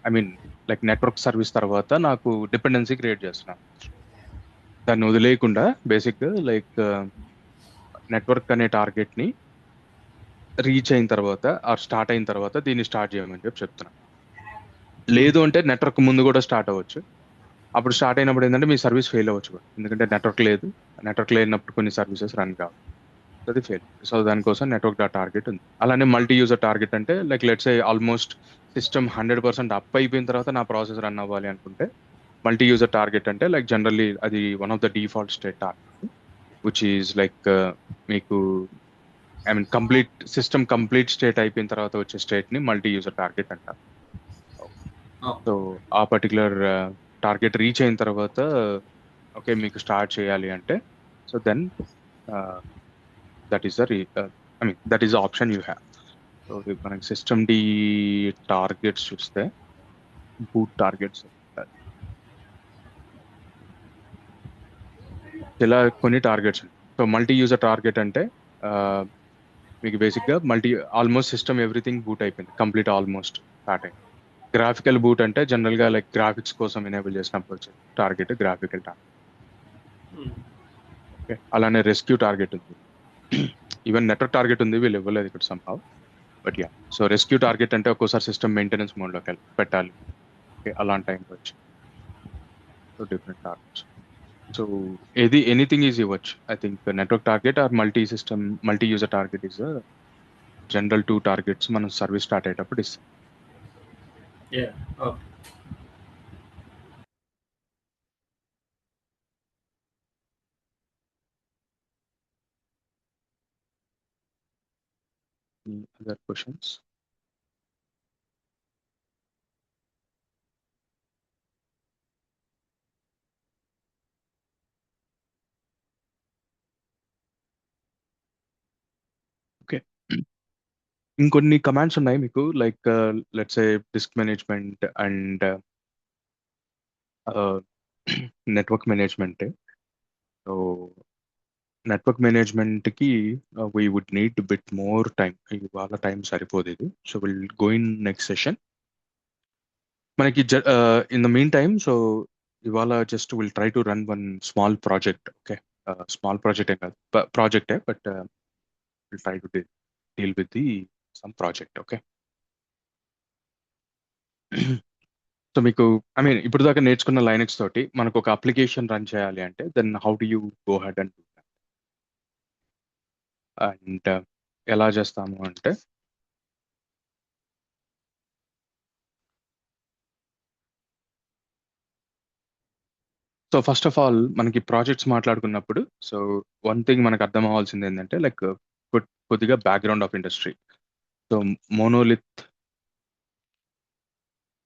Speaker 1: I mean like network service తర్వాత నాకు డిపెండెన్సీ క్రియేట్ చేస్తున్నాను. దాన్ని వదిలేయకుండా బేసిక్ లైక్ నెట్వర్క్ అనే టార్గెట్ ని రీచ్ అయిన తర్వాత ఆర్ స్టార్ట్ అయిన తర్వాత దీన్ని స్టార్ట్ చేయమని చెప్తున్నాను. లేదు అంటే నెట్వర్క్ ముందు కూడా స్టార్ట్ అవ్వచ్చు. అప్పుడు స్టార్ట్ అయినప్పుడు ఏంటంటే మీ సర్వీస్ ఫెయిల్ అవ్వచ్చు కూడా, ఎందుకంటే నెట్వర్క్ లేదు. నెట్వర్క్ లేనప్పుడు కొన్ని సర్వీసెస్ రన్ కావు, అది ఫెయిల్. సో దానికోసం నెట్వర్క్ డాట్ టార్గెట్ ఉంది. అలానే మల్టీ యూజర్ టార్గెట్ అంటే like let's A almost system 100% up అయిపోయిన తర్వాత నా ప్రాసెస్ రన్ అవ్వాలి అనుకుంటే మల్టీ యూజర్ టార్గెట్ అంటే లైక్ జనరల్లీ అది one of the default state target, which is like మీకు ఐ మీన్ కంప్లీట్ స్టేట్ అయిపోయిన తర్వాత వచ్చే స్టేట్ ని మల్టీ యూజర్ టార్గెట్ అంటారు. సో ఆ పర్టికులర్ టార్గెట్ రీచ్ అయిన తర్వాత ఓకే మీకు స్టార్ట్ చేయాలి అంటే so then that is the I mean that is the option you have. So మనకి సిస్టమ్ డి టార్గెట్స్ చూస్తే బూట్ టార్గెట్స్ ఇలా కొన్ని టార్గెట్స్ ఉంటాయి. సో మల్టీ యూజర్ టార్గెట్ అంటే ఆ, మీకు బేసిక్గా ఆల్మోస్ట్ సిస్టమ్ ఎవ్రీథింగ్ బూట్ అయిపోయింది, కంప్లీట్ ఆల్మోస్ట్ స్టార్ట్ అయింది. గ్రాఫికల్ బూట్ అంటే జనరల్ గా లైక్ గ్రాఫిక్స్ కోసం ఎనేబుల్ చేసినప్పుడు వచ్చే టార్గెట్ గ్రాఫికల్ టార్గెట్. ఓకే, అలానే రెస్క్యూ టార్గెట్ ఉంది, ఈవెన్ నెట్వర్క్ టార్గెట్ ఉంది, వీళ్ళు ఇవ్వలేదు ఇక్కడ Sambhav. But yeah, so rescue target అంటే ఒక్కోసారి సిస్టమ్ మెయింటెనెన్స్ మోడ్లోకి పెట్టాలి. ఓకే, అలాంటి టైంకి వచ్చి so different targets. So anything is ఇవ్వచ్చు. I think network target or multi user target is general two targets మనం సర్వీస్ స్టార్ట్ అయ్యేటప్పుడు ఇస్తాం.
Speaker 2: Yeah, okay.
Speaker 1: Other questions? Okay, ఇంకొన్ని కమాండ్స్ ఉన్నాయి మీకు like let's a disk management and network management. So network management కి we would need bit more time, ఇవాళ time సరిపోదు ఇది. So will go in next session. మనకి in the mean time, so ఇవాళ just will try to run one small project. Okay, small project ఏం కాదు, ప్రాజెక్టే, but will try to deal with the some project. Okay, so మీకు I mean ఇప్పుడు దాకా నేర్చుకున్న Linux తోటి మనకు ఒక అప్లికేషన్ రన్ చేయాలి అంటే then how do you go ahead and and ఎలా చేస్తాము అంటే సో ఫస్ట్ ఆఫ్ ఆల్ మనకి ప్రాజెక్ట్స్ మాట్లాడుకున్నప్పుడు సో వన్ థింగ్ మనకు అర్థం అవ్వాల్సింది ఏంటంటే లైక్ కొద్దిగా background of industry. So monolith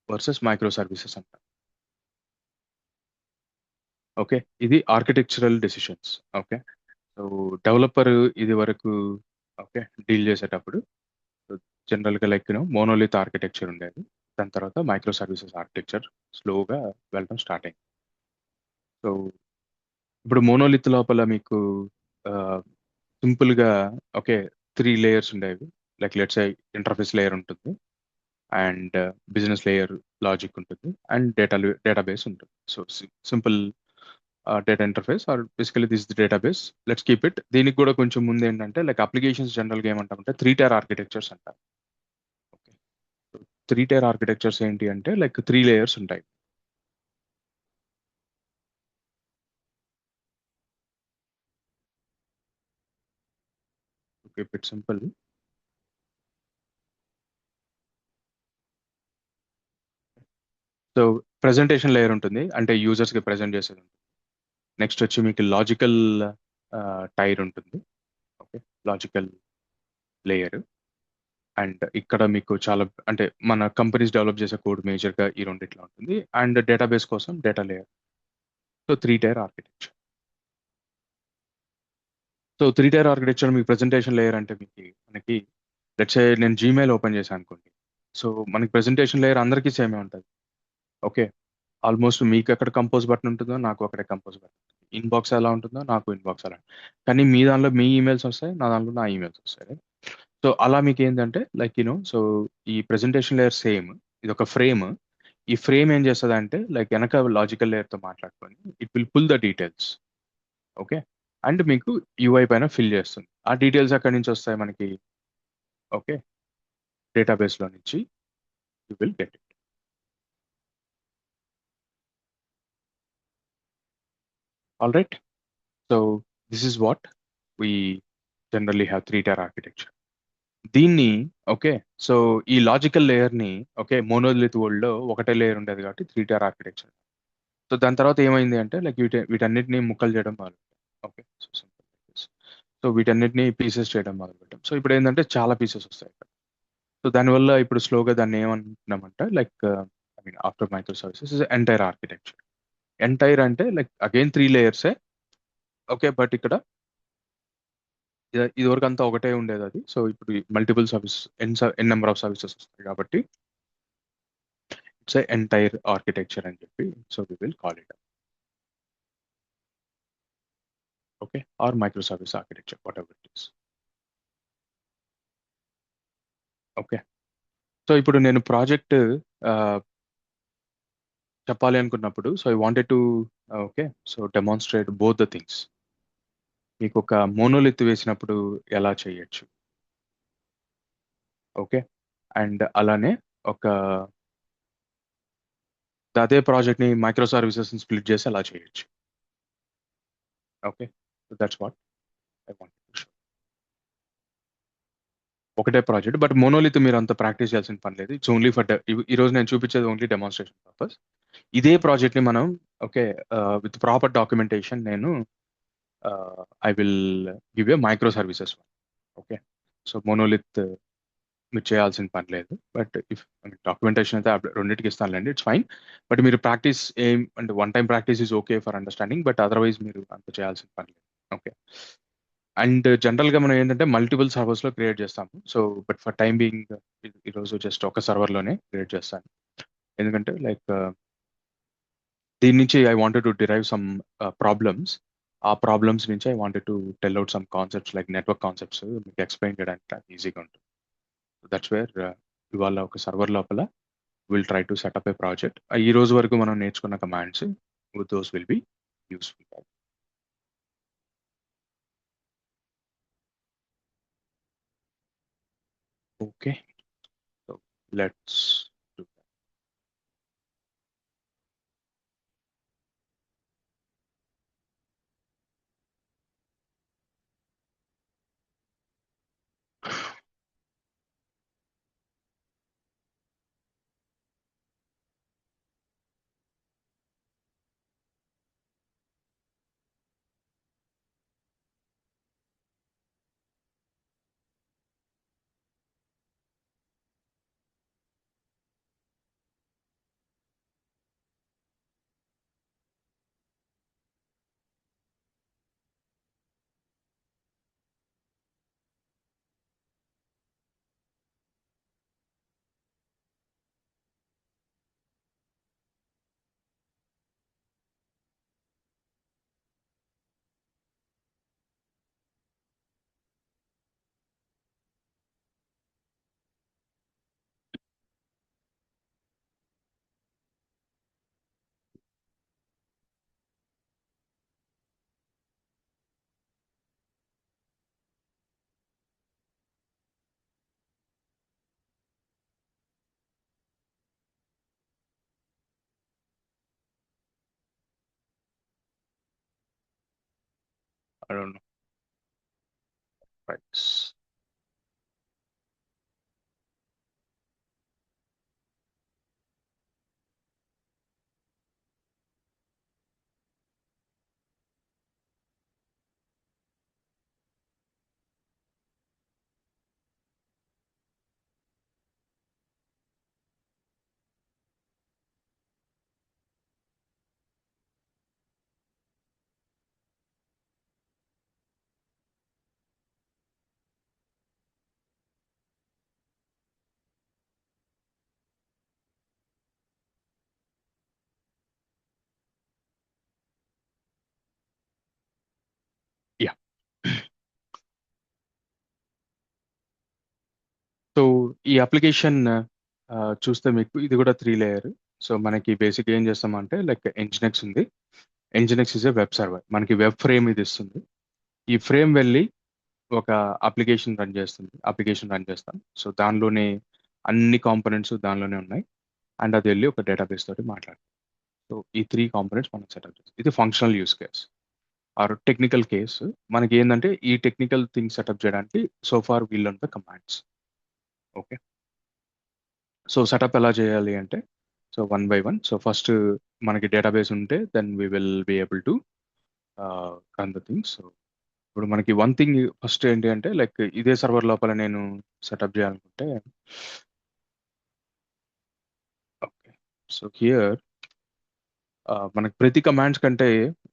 Speaker 1: versus micro services అంట. ఓకే, ఇది architectural decisions. Okay, so developer ఇది వరకు ఓకే డీల్ చేసేటప్పుడు జనరల్గా లైక్ మోనోలిత్ ఆర్కిటెక్చర్ ఉండేది, దాని తర్వాత మైక్రో సర్వీసెస్ ఆర్కిటెక్చర్ స్లోగా వెళ్ళడం స్టార్ట్ అయింది. సో ఇప్పుడు మోనోలిత్ లోపల మీకు సింపుల్గా ఓకే 3 లేయర్స్ ఉండేవి. లైక్ లెట్స్ ఇంటర్ఫేస్ లేయర్ ఉంటుంది అండ్ బిజినెస్ లేయర్ లాజిక్ ఉంటుంది అండ్ డేటాబేస్ ఉంటుంది. So simple data interface or basically this database. Let's keep it. దీనికి కూడా కొంచెం ముందు ఏంటంటే లైక్ అప్లికేషన్స్ జనరల్గా ఏమంటామంటే 3 టైర్ ఆర్కిటెక్చర్స్ అంటారు. ఓకే, 3 టైర్ ఆర్కిటెక్చర్స్ ఏంటి అంటే లైక్ 3 లేయర్స్ ఉంటాయి. Keep it simple. So presentation layer ఉంటుంది, అంటే యూజర్స్కి ప్రెజెంట్ చేసేది ఉంటుంది. నెక్స్ట్ వచ్చి మీకు లాజికల్ టైర్ ఉంటుంది. Okay, logical layer. అండ్ ఇక్కడ మీకు చాలా అంటే మన కంపెనీస్ డెవలప్ చేసే కోడ్ మేజర్గా ఈ రెండిట్లో ఉంటుంది. అండ్ డేటాబేస్ కోసం data layer. So 3 tyre architecture. So 3 tyre architecture మీకు ప్రెజెంటేషన్ లేయర్ అంటే మీకు మనకి లెట్స్ సే నేను జీమెయిల్ ఓపెన్ చేశాను అనుకోండి. సో మనకి ప్రెజెంటేషన్ లేయర్ అందరికీ సేమే ఉంటుంది. ఓకే, ఆల్మోస్ట్ మీకు ఎక్కడ కంపోజ్ బటన్ ఉంటుందో నాకు అక్కడే కంపోజ్ బటన్ ఉంటుంది. ఇన్బాక్స్ ఎలా ఉంటుందో నాకు ఇన్బాక్స్ అలా. కానీ మీ దానిలో మీ ఈమెయిల్స్ వస్తాయి, నా దానిలో నా ఈమెయిల్స్ వస్తాయి. సో అలా మీకు ఏంటంటే లైక్ సో ఈ ప్రెజెంటేషన్ లేయర్ సేమ్. ఇది ఒక ఫ్రేమ్. ఈ ఫ్రేమ్ ఏం చేస్తుంది అంటే లైక్ వెనక లాజికల్ లేయర్తో మాట్లాడుకొని it will pull the details. Okay, and మీకు యూఐ పైన ఫిల్ చేస్తుంది. ఆ డీటెయిల్స్ ఎక్కడి నుంచి వస్తాయి మనకి? ఓకే, డేటాబేస్లో నుంచి you will get it. All right. So this is what we generally have 3 tyre architecture. దీన్ని ఓకే, సో ఈ లాజికల్ లేయర్ని ఓకే మోనోలిత్ వరల్డ్లో ఒకటే లేయర్ ఉండేది కాబట్టి 3 టైర్ ఆర్కిటెక్చర్. సో దాని తర్వాత ఏమైంది అంటే లైక్ వీటన్నిటిని ముక్కలు చేయడం మొదలు. Okay, so simple. సో వీటన్నిటిని పీసెస్ చేయడం మొదలు పెట్టాం. సో ఇప్పుడు ఏంటంటే చాలా పీసెస్ వస్తాయి ఇక్కడ. సో దానివల్ల ఇప్పుడు స్లోగా దాన్ని ఏమంటున్నామంటే like I mean after micro services is entire architecture. Entire అంటే లైక్ అగైన్ 3 లేయర్సే. ఓకే, బట్ ఇక్కడ ఇది వరకు అంతా ఒకటే ఉండేది అది. సో ఇప్పుడు multiple service N number of services వస్తాయి కాబట్టి ఇట్స్ ఎంటైర్ ఆర్కిటెక్చర్ అని చెప్పి so we will call it. Okay, or micro service architecture whatever it is. Okay, so ఇప్పుడు నేను ప్రాజెక్ట్ చెప్పాలి అనుకున్నప్పుడు so I wanted to okay so demonstrate both the things. మీకు ఒక మోనోలిత్ వేసినప్పుడు ఎలా చేయొచ్చు. ఓకే, అండ్ అలానే ఒక అదే ప్రాజెక్ట్ని మైక్రో సర్వీసెస్ని స్ప్లిట్ చేసి అలా చేయొచ్చు. Okay, that's what I want to show. ఒకటే ప్రాజెక్ట్ బట్ మోనోలిత్ మీరు అంత ప్రాక్టీస్ చేయాల్సిన పని లేదు. ఇట్స్ ఓన్లీ ఫర్ ఈ రోజు నేను చూపించేది ఓన్లీ డెమాన్స్ట్రేషన్ పర్పస్. ఇదే ప్రాజెక్ట్ని మనం ఓకే విత్ ప్రాపర్ డాక్యుమెంటేషన్ నేను I will give a micro services. Okay, so monolith మీరు చేయాల్సిన పని లేదు. బట్ ఇఫ్ డాక్యుమెంటేషన్ అయితే రెండింటికి ఇస్తానులేండి, ఇట్స్ ఫైన్. బట్ మీరు ప్రాక్టీస్ ఏం అంటే one time practice is okay for understanding, but otherwise మీరు అంత చేయాల్సిన పని లేదు. ఓకే, అండ్ జనరల్గా మనం ఏంటంటే మల్టిపుల్ సర్వర్స్లో క్రియేట్ చేస్తాము. So but for time being ఈరోజు జస్ట్ ఒక సర్వర్లోనే క్రియేట్ చేస్తాను. ఎందుకంటే లైక్ దీని నుంచి I wanted to derive some problems. ఆ ప్రాబ్లమ్స్ నుంచి I wanted to tell out some concepts like network concepts మీకు ఎక్స్ప్లెయిన్ చేయడానికి ఈజీగా ఉంటుంది. దట్స్ వేర్ ఇవాళ ఒక సర్వర్ లోపల will try to setup A project. ఈ రోజు వరకు మనం నేర్చుకున్న commands those will be useful. Okay, so let's I don't know. Right. Yeah. So ఈ అప్లికేషన్ చూస్తే మీకు ఇది కూడా 3 లేయర్. సో మనకి బేసిక్ ఏం చేస్తామంటే లైక్ ఎన్జినెక్స్ ఉంది. ఎన్జినెక్స్ ఇస్ ఏ వెబ్ సర్వర్. మనకి వెబ్ ఫ్రేమ్ ఇది ఇస్తుంది. ఈ ఫ్రేమ్ వెళ్ళి ఒక అప్లికేషన్ రన్ చేస్తాం. సో దానిలోనే అన్ని కాంపోనెంట్స్ దానిలోనే ఉన్నాయి. అండ్ అది వెళ్ళి ఒక డేటాబేస్ తోటి మాట్లాడుతుంది. సో ఈ 3 కాంపోనెంట్స్ మనం సెటప్ చేస్తాం. ఇది functional use case or technical case. మనకి ఏంటంటే ఈ టెక్నికల్ థింగ్ సెటప్ చేయడానికి so far we'll on the commands. Okay. So setup ఎలా చేయాలి అంటే so one by one. So first మనకి డేటాబేస్ ఉంటే then we will be able to run the things. So ఇప్పుడు మనకి వన్ థింగ్ ఫస్ట్ ఏంటి అంటే లైక్ ఇదే సర్వర్ లోపల నేను సెటప్ చేయాలనుకుంటే ఓకే. సో హియర్ మనకి ప్రతి కమాండ్స్ కంటే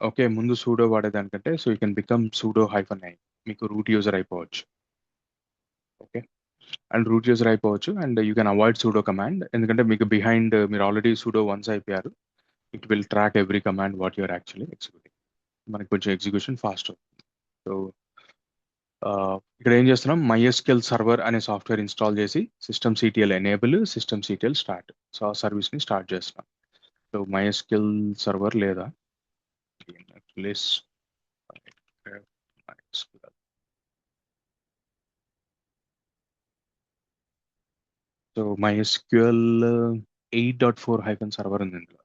Speaker 1: ఓకే ముందు సూడో వాడేదానికంటే so you can become sudo -i మీకు రూట్ యూజర్ అయిపోవచ్చు. ఓకే. అండ్ రూట్ యూజర్ అయిపోవచ్చు and you can avoid sudo command. ఎందుకంటే మీకు బిహైండ్ మీరు ఆల్రెడీ సూడో వన్స్ అయిపోయారు. It will track every command what you are actually executing. మనకి కొంచెం execution fast. So ఇక్కడ ఏం చేస్తున్నాం, MySQL సర్వర్ అనే సాఫ్ట్వేర్ ఇన్స్టాల్ చేసి systemctl enable, systemctl start. So ఆ సర్వీస్ని స్టార్ట్ చేస్తున్నాం. సో MySQL సర్వర్ లేదా ప్లేస్ సో MySQL 8.4 సర్వర్ ఉంది ఇందులో.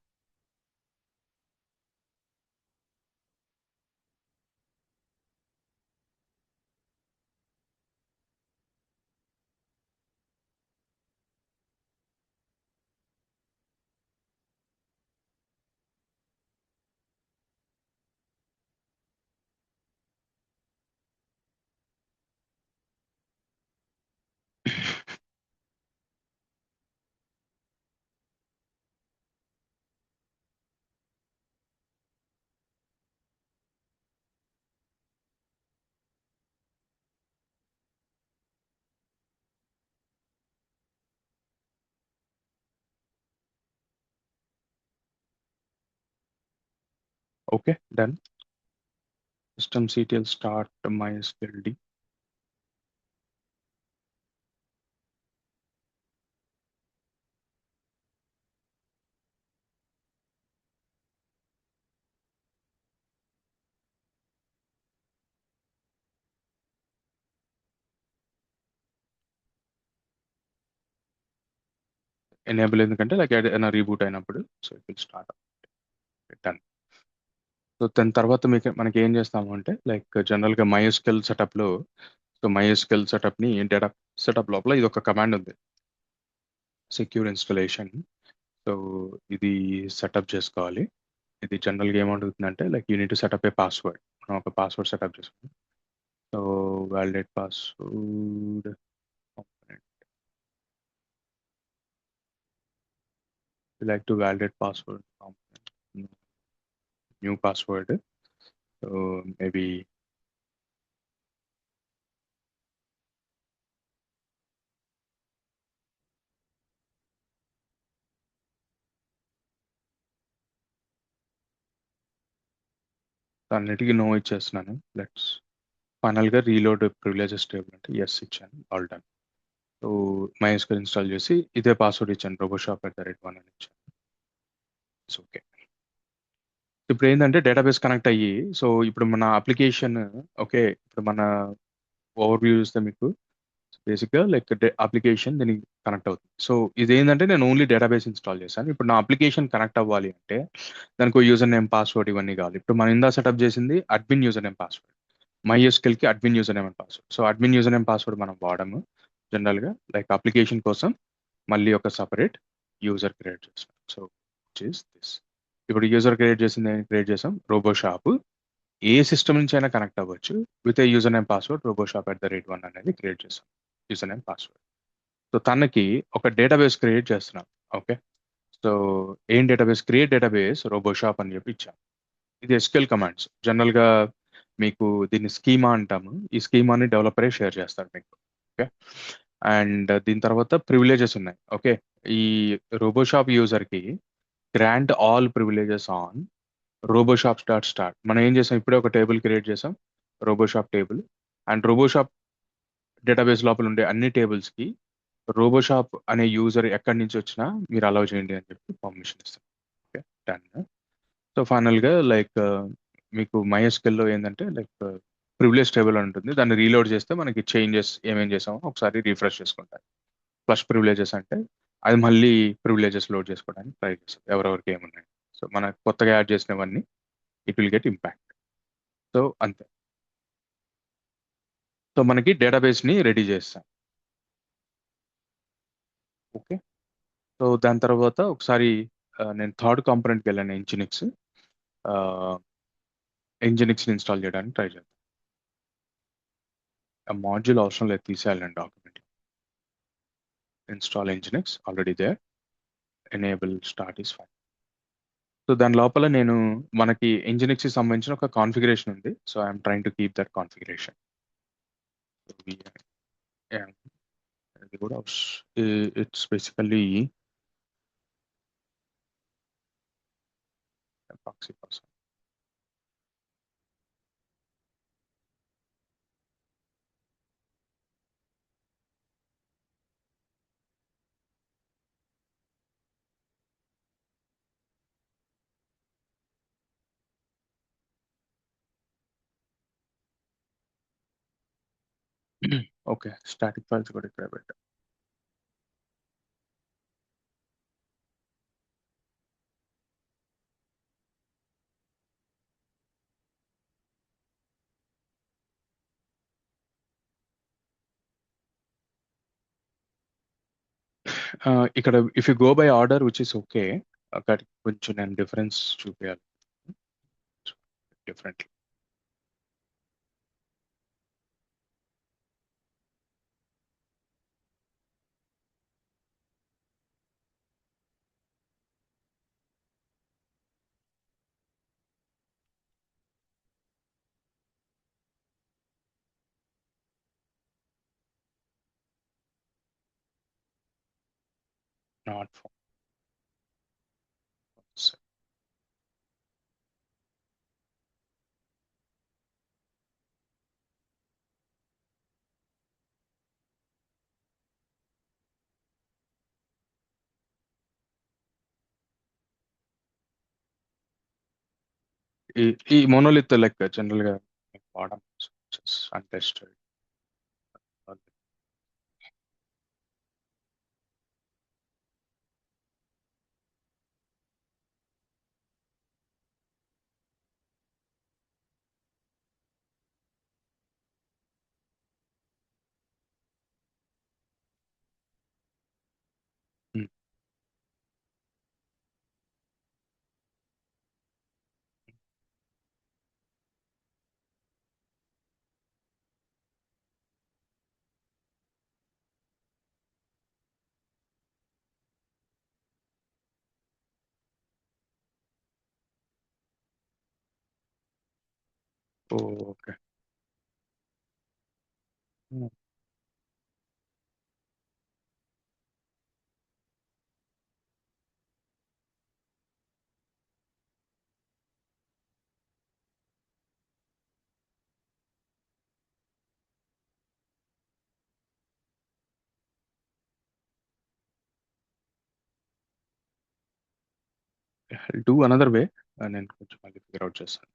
Speaker 1: Okay done. Systemctl start MySQL D. Enable ఎందుకంటే లైక్ ఏదైనా రీబూట్ అయినప్పుడు so it will start. Done. So దాని తర్వాత మనకి ఏం చేస్తాము అంటే లైక్ జనరల్గా MySQL సెటప్లో సో MySQL సెటప్ని డేటా సెటప్ లోపల ఇది ఒక కమాండ్ ఉంది, సెక్యూర్ ఇన్స్టలేషన్. సో ఇది సెటప్ చేసుకోవాలి. ఇది జనరల్గా ఏమడుగుతుందంటే like you need to setup a password. మనం ఒక పాస్వర్డ్ సెటప్ చేసుకోవాలి. So validate password like to validate password new password. So maybe అన్నిటికీ నో ఇచ్చేస్తున్నాను. లెట్స్ ఫైనల్గా రీలోడ్ ప్రివిలేజెస్ టేబుల్ అంటే ఎస్ ఇచ్చాను. All done. So MySQL install చేసి ఇదే పాస్వర్డ్ ఇచ్చాను, roboshop@1 అని ఇచ్చాను. It's okay. ఇప్పుడు ఏంటంటే డేటాబేస్ కనెక్ట్ అయ్యి సో ఇప్పుడు మన అప్లికేషన్ ఓకే. ఇప్పుడు మన ఓవర్వ్యూ చూస్తే మీకు బేసిక్గా లైక్ అప్లికేషన్ దీనికి కనెక్ట్ అవుతుంది. సో ఇది ఏంటంటే నేను ఓన్లీ డేటాబేస్ ఇన్స్టాల్ చేశాను. ఇప్పుడు నా అప్లికేషన్ కనెక్ట్ అవ్వాలి అంటే దానికి యూజర్ నేమ్ పాస్వర్డ్ ఇవన్నీ కావాలి. ఇప్పుడు మనం ఇందా సెటప్ చేసింది అడ్మిన్ యూజర్ నేమ్ పాస్వర్డ్. MySQLకి admin user name and password. So admin user name password మనం వాడము జనరల్గా, లైక్ అప్లికేషన్ కోసం మళ్ళీ ఒక సపరేట్ యూజర్ క్రియేట్ చేస్తాం. సో దిస్ ఇప్పుడు యూజర్ క్రియేట్ చేసింది క్రియేట్ చేసాం రోబో షాప్. ఏ సిస్టమ్ నుంచి అయినా కనెక్ట్ అవ్వచ్చు with a user name password roboshop@1 అనేది క్రియేట్ చేసాం యూజర్ నేమ్ పాస్వర్డ్. సో తనకి ఒక డేటాబేస్ క్రియేట్ చేస్తున్నాం. ఓకే, సో ఏం డేటాబేస్? క్రియేట్ డేటాబేస్ రోబోషాప్ అని చెప్పి ఇచ్చాం. ఇది ఎస్క్యూఎల్ కమాండ్స్. జనరల్గా మీకు దీన్ని స్కీమా అంటాము. ఈ స్కీమాని డెవలపరే షేర్ చేస్తారు మీకు. ఓకే, అండ్ దీని తర్వాత ప్రివిలేజెస్ ఉన్నాయి. ఓకే, ఈ రోబోషాప్ యూజర్కి grant all privileges on roboshop start. మనం ఏం చేసాం? ఇప్పుడే ఒక టేబుల్ క్రియేట్ చేసాం, roboshop table. And roboshop database లోపల ఉండే అన్ని టేబుల్స్కి రోబోషాప్ అనే యూజర్ ఎక్కడి నుంచి వచ్చినా మీరు అలౌ చేయండి అని చెప్పి పర్మిషన్ ఇస్తాం. Okay, done. సో ఫైనల్గా లైక్ మీకు MySQL ఏంటంటే లైక్ ప్రివిలేజ్ టేబుల్ అని ఉంటుంది. దాన్ని రీలోడ్ చేస్తే మనకి చేంజెస్ ఏమేం చేసామో ఒకసారి రీఫ్రెష్ చేసుకుంటారు. ప్లస్ ప్రివిలేజెస్ అంటే అది మళ్ళీ ప్రివిలేజెస్ లోడ్ చేసుకోవడానికి ట్రై చేస్తుంది ఎవరెవరికి ఏమున్నాయి. సో మన కొత్తగా యాడ్ చేసినవన్నీ it will get impact. So అంతే. సో మనకి డేటాబేస్ని రెడీ చేస్తాం. ఓకే, సో దాని తర్వాత ఒకసారి నేను థర్డ్ కాంపొనెంట్కి వెళ్ళాను, ఇంజినిక్స్. ఇంజినిక్స్ని ఇన్స్టాల్ చేయడానికి ట్రై చేద్దాం. ఆ మాడ్యూల్ అవసరం లేదు, తీసేయాలండి document. Install nginx already there, enable start is fine. So దాని లోపల నేను మనకి ఇంజినిక్స్కి సంబంధించిన ఒక కాన్ఫిగరేషన్ ఉంది. So I'm trying to keep that configuration. ఇది కూడా it's basically epoxy person. Okay, static files కూడా ఇక్కడ పెట్టా. ఇక్కడ if you go by order which is okay, అక్కడ కొంచెం నేను డిఫరెన్స్ చూపించాలి. డిఫరెంట్. Not phone. ఈ ఈ మోనోలిత్ లెక్క జనరల్ గా వాడడం untested. Okay, do another way. నేను కొంచెం మళ్ళీ ఫిగర్ అవుట్ చేస్తాను.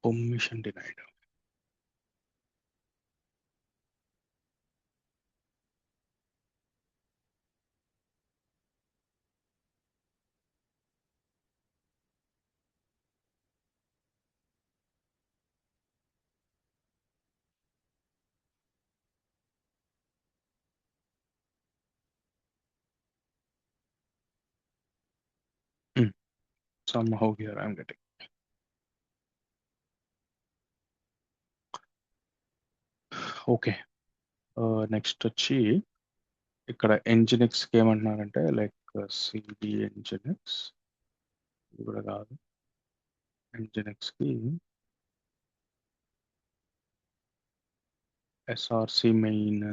Speaker 1: Permission denied. Hmm. Somehow here I'm getting. Okay. Next వచ్చి ఇక్కడ ఎంజినిక్స్కి ఏమంటున్నారంటే లైక్ సిడి ఎంజినిక్స్ ఇది కూడా కాదు. ఎంజినిక్స్కి ఎస్ఆర్సి మెయిన్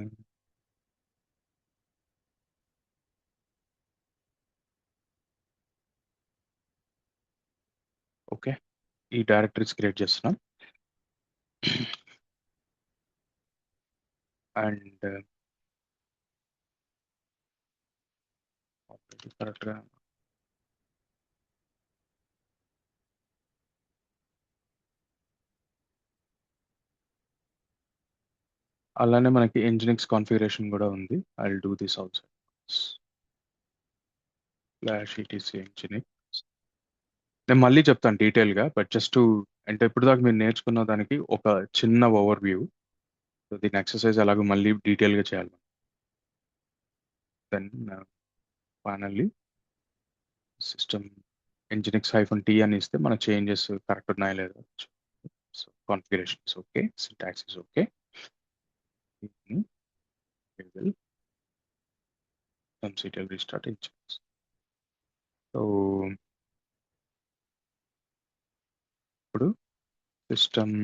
Speaker 1: ఓకే. ఈ డైరెక్టరీస్ క్రియేట్ చేస్తున్నాం. అండ్ కరెక్ట్గా అలానే మనకి ఎంజినిక్స్ కాన్ఫిగరేషన్ కూడా ఉంది. I will do this also slash ETC Nginx. నేను మళ్ళీ చెప్తాను డీటెయిల్గా, బట్ జస్ట్ అంటే ఇప్పుడు దాకా మీరు నేర్చుకున్న దానికి ఒక చిన్న ఓవర్ వ్యూ. సో దీని ఎక్సర్సైజ్ అలాగే మళ్ళీ డీటెయిల్గా చేయాలి. Then finally system nginx -t అని ఇస్తే మన చేంజెస్ కరెక్ట్ ఉన్నాయా లేదా. So configuration is okay, syntax is okay. MCTL restart engines. So ఇప్పుడు సిస్టమ్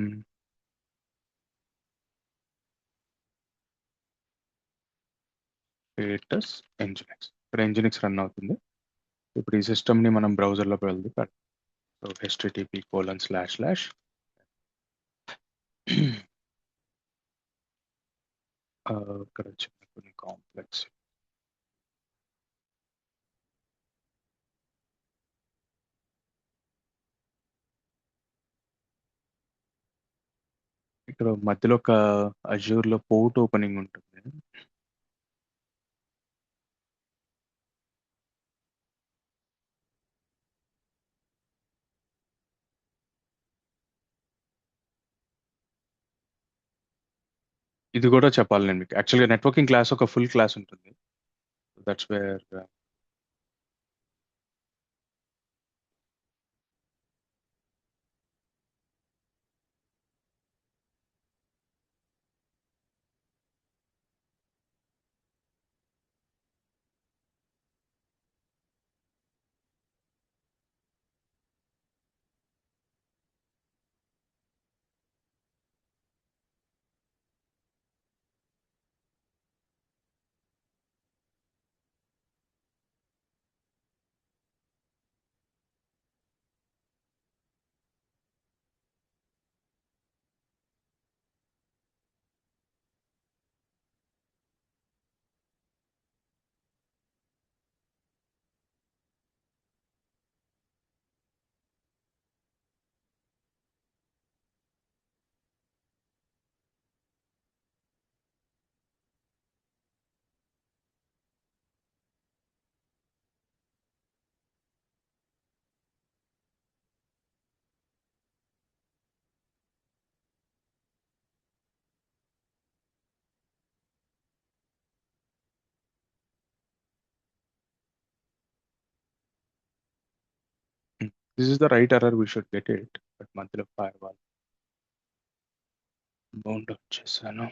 Speaker 1: స్టేటస్ ఎంజినిక్స్, ఇక్కడ ఎంజినిక్స్ రన్ అవుతుంది. ఇప్పుడు ఈ సిస్టమ్ని మనం బ్రౌజర్లోకి వెళ్తే సో http:// ఇక్కడ చిన్న కొన్ని కాంప్లెక్స్ ఇక్కడ మధ్యలో ఒక అజ్యూర్లో పోర్ట్ ఓపెనింగ్ ఉంటుంది. ఇది కూడా చెప్పాలి నేను మీకు. యాక్చువల్గా నెట్వర్కింగ్ క్లాస్ ఒక ఫుల్ క్లాస్ ఉంటుంది. That's where this is the right error, we should get it. But మధ్యలో ఫైర్ వాల్ బౌండ్ వచ్చేసాను.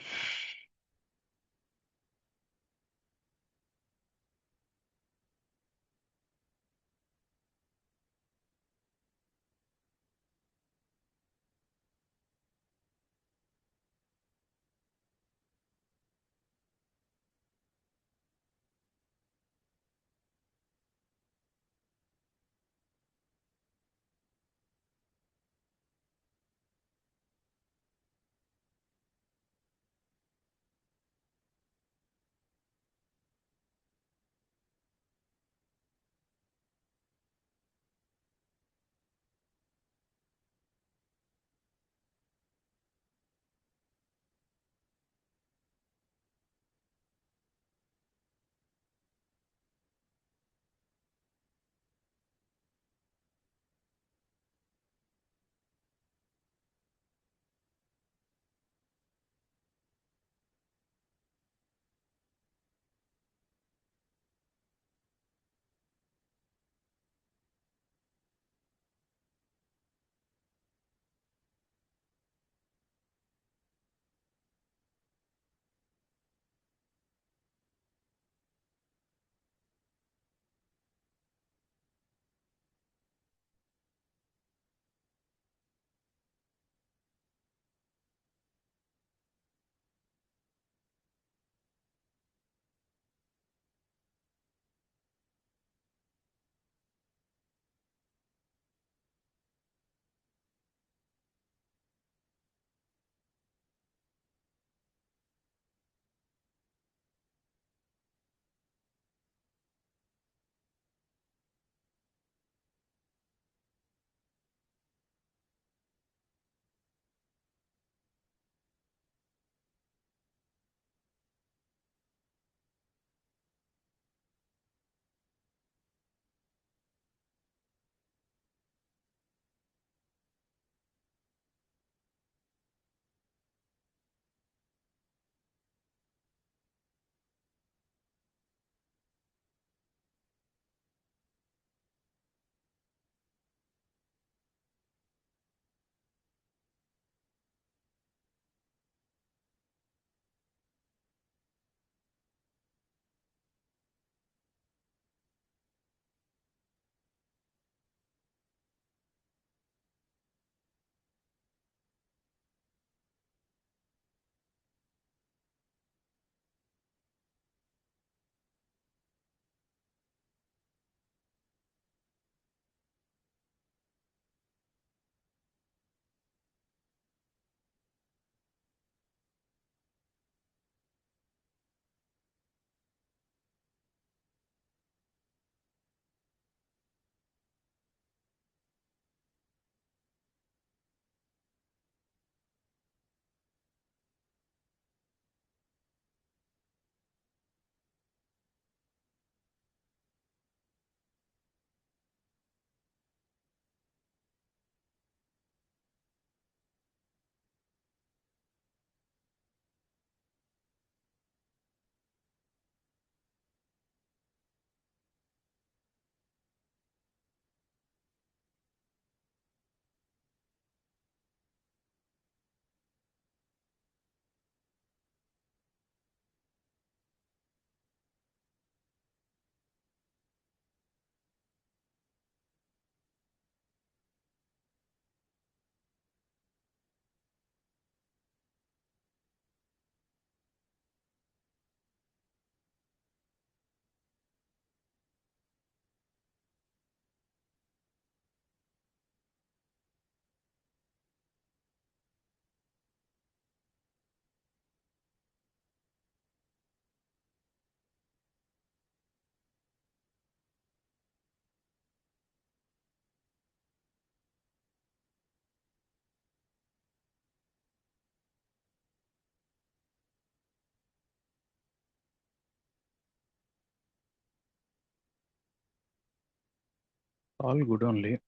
Speaker 3: All good only.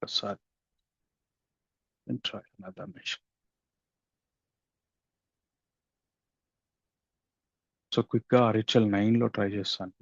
Speaker 3: Sorry, and try another mission. So క్విక్గా RHL 9లో ట్రై చేస్తాను.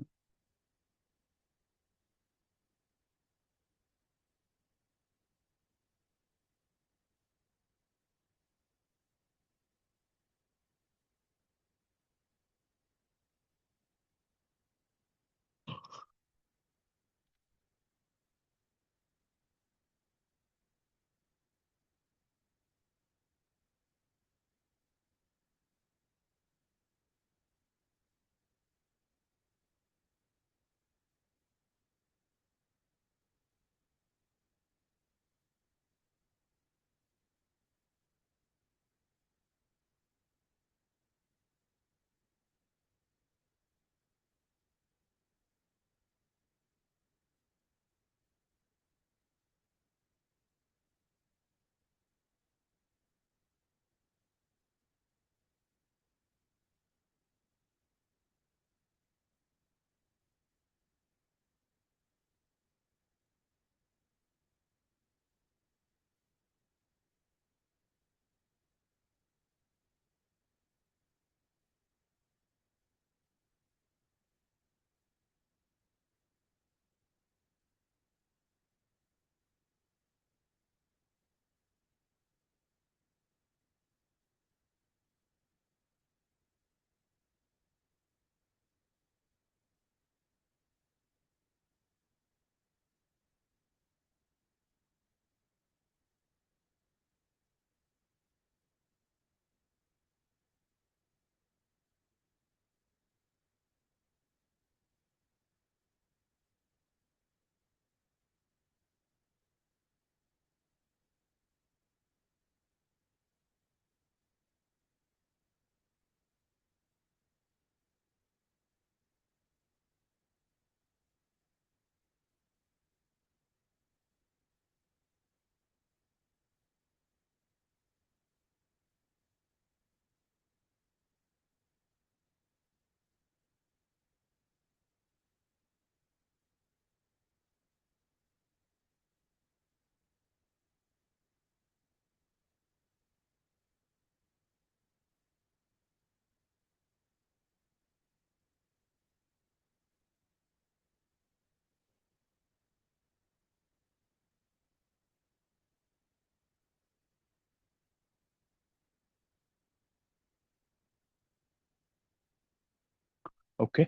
Speaker 3: ఓకే,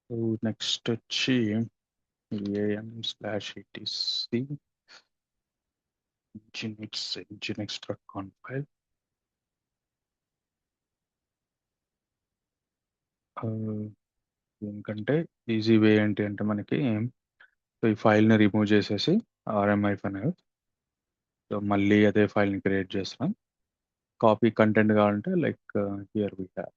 Speaker 3: సో నెక్స్ట్ వచ్చి EAM/etc nginx.conf దీనికంటే easy way ఏంటి అంటే మనకి so ఈ ఫైల్ని రిమూవ్ చేసేసి RMI సో మళ్ళీ అదే ఫైల్ని క్రియేట్ చేస్తున్నాం. కాపీ కంటెంట్ కావాలంటే లైక్ హియర్ వి హ్యావ్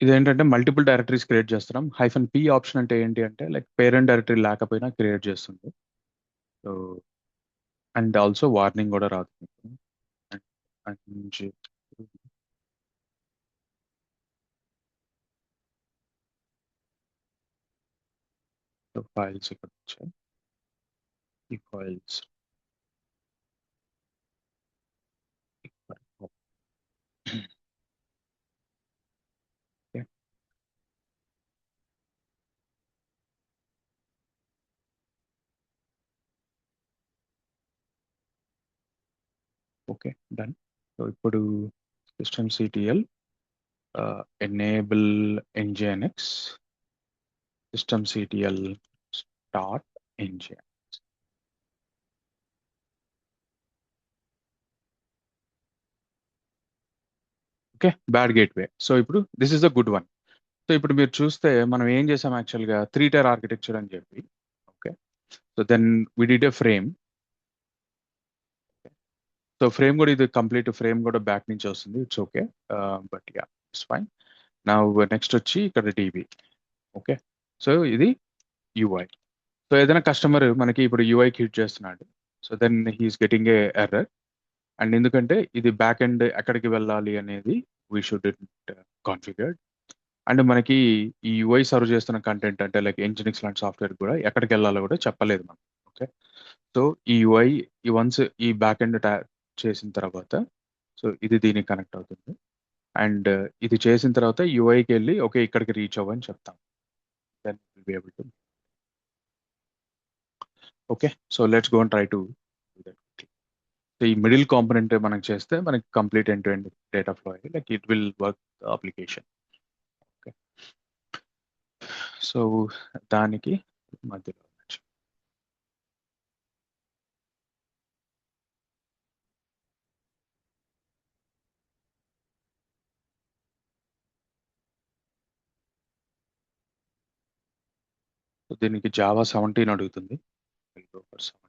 Speaker 3: ఇదేంటంటే మల్టిపుల్ డైరెక్టరీస్ క్రియేట్ చేస్తున్నాం. -p ఆప్షన్ అంటే ఏంటి అంటే లైక్ పేరెంట్ డైరెక్టరీ లేకపోయినా క్రియేట్ చేస్తుంది. సో అండ్ ఆల్సో వార్నింగ్ కూడా రాదు మీకు. అండ్ ఫైల్స్ ఇక్కడ వచ్చాయి. ఈ ఫైల్స్ ఓకే, డన్. సో ఇప్పుడు systemctl enable nginx systemctl start nginx. Okay, bad gateway. So ఇప్పుడు this is a good one. So ఇప్పుడు మీరు చూస్తే మనం ఏం చేసాం యాక్చువల్గా 3 tier ఆర్కిటెక్చర్ అని చెప్పి. Okay, so then we did a frame. So frame కూడా ఇది కంప్లీట్ ఫ్రేమ్ కూడా బ్యాక్ నుంచి వస్తుంది. It's okay, but yeah it's fine. నా నెక్స్ట్ వచ్చి ఇక్కడ డిబి. ఓకే, సో ఇది యూఐ. సో ఏదైనా కస్టమర్ మనకి ఇప్పుడు యూఐకి హిట్ చేస్తున్నాడు, so then he is getting a error. And ఎందుకంటే ఇది బ్యాక్ ఎండ్ ఎక్కడికి వెళ్ళాలి అనేది వీ షుడ్ కాన్ఫిగర్డ్. అండ్ మనకి ఈ యూఐ సర్వ్ చేస్తున్న కంటెంట్ అంటే లైక్ ఎంజినిక్స్ లాంటి సాఫ్ట్వేర్ కూడా ఎక్కడికి వెళ్ళాలో కూడా చెప్పలేదు మనం. ఓకే, సో ఈ యూఐ ఈ వన్స్ ఈ బ్యాక్ ఎండ్ చేసిన తర్వాత, సో ఇది దీనికి కనెక్ట్ అవుతుంది. అండ్ ఇది చేసిన తర్వాత యూఐకి వెళ్ళి ఓకే ఇక్కడికి రీచ్ అవ్వని చెప్తాం. Then will be able to. Okay, so let's go and try to ఈ మిడిల్ కాంపోనెంట్ మనం చేస్తే మనకి complete end to end data flow అయ్యి like it will work application. Okay, so దానికి మధ్యలో సో దీనికి జావా 17 అడుగుతుంది. We'll go for 17.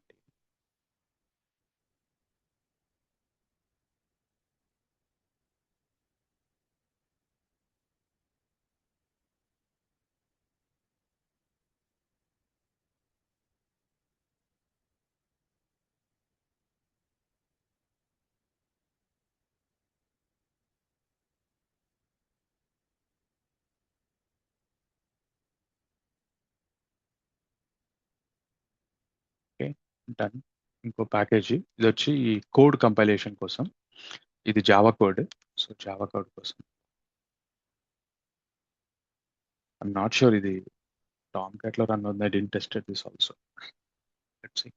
Speaker 3: Okay, done. ఇంకో ప్యాకేజీ ఇది వచ్చి కోడ్ కంపైలేషన్ కోసం. ఇది Java code. So Java code కోసం ఐఎమ్ నాట్ షూర్ ఇది టామ్ క్యాట్ లో రన్ అవుతుంది. I didn't tested this also. Let's see.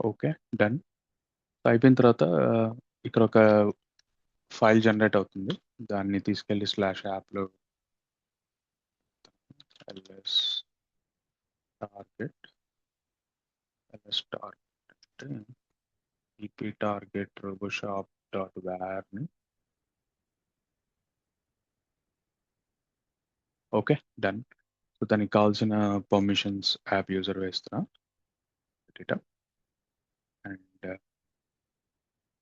Speaker 3: Okay, done. అయిపోయిన తర్వాత ఇక్కడ ఒక ఫైల్ జనరేట్ అవుతుంది. దాన్ని తీసుకెళ్ళి స్లాష్ యాప్లో ls టార్గెట్ అంటే ఈపీ టార్గెట్ రోబోషాప్ డాట్ వేర్ని. Okay, done. సో దానికి కావాల్సిన పర్మిషన్స్ యాప్ యూజర్ వేస్తున్నా డేటా. అండ్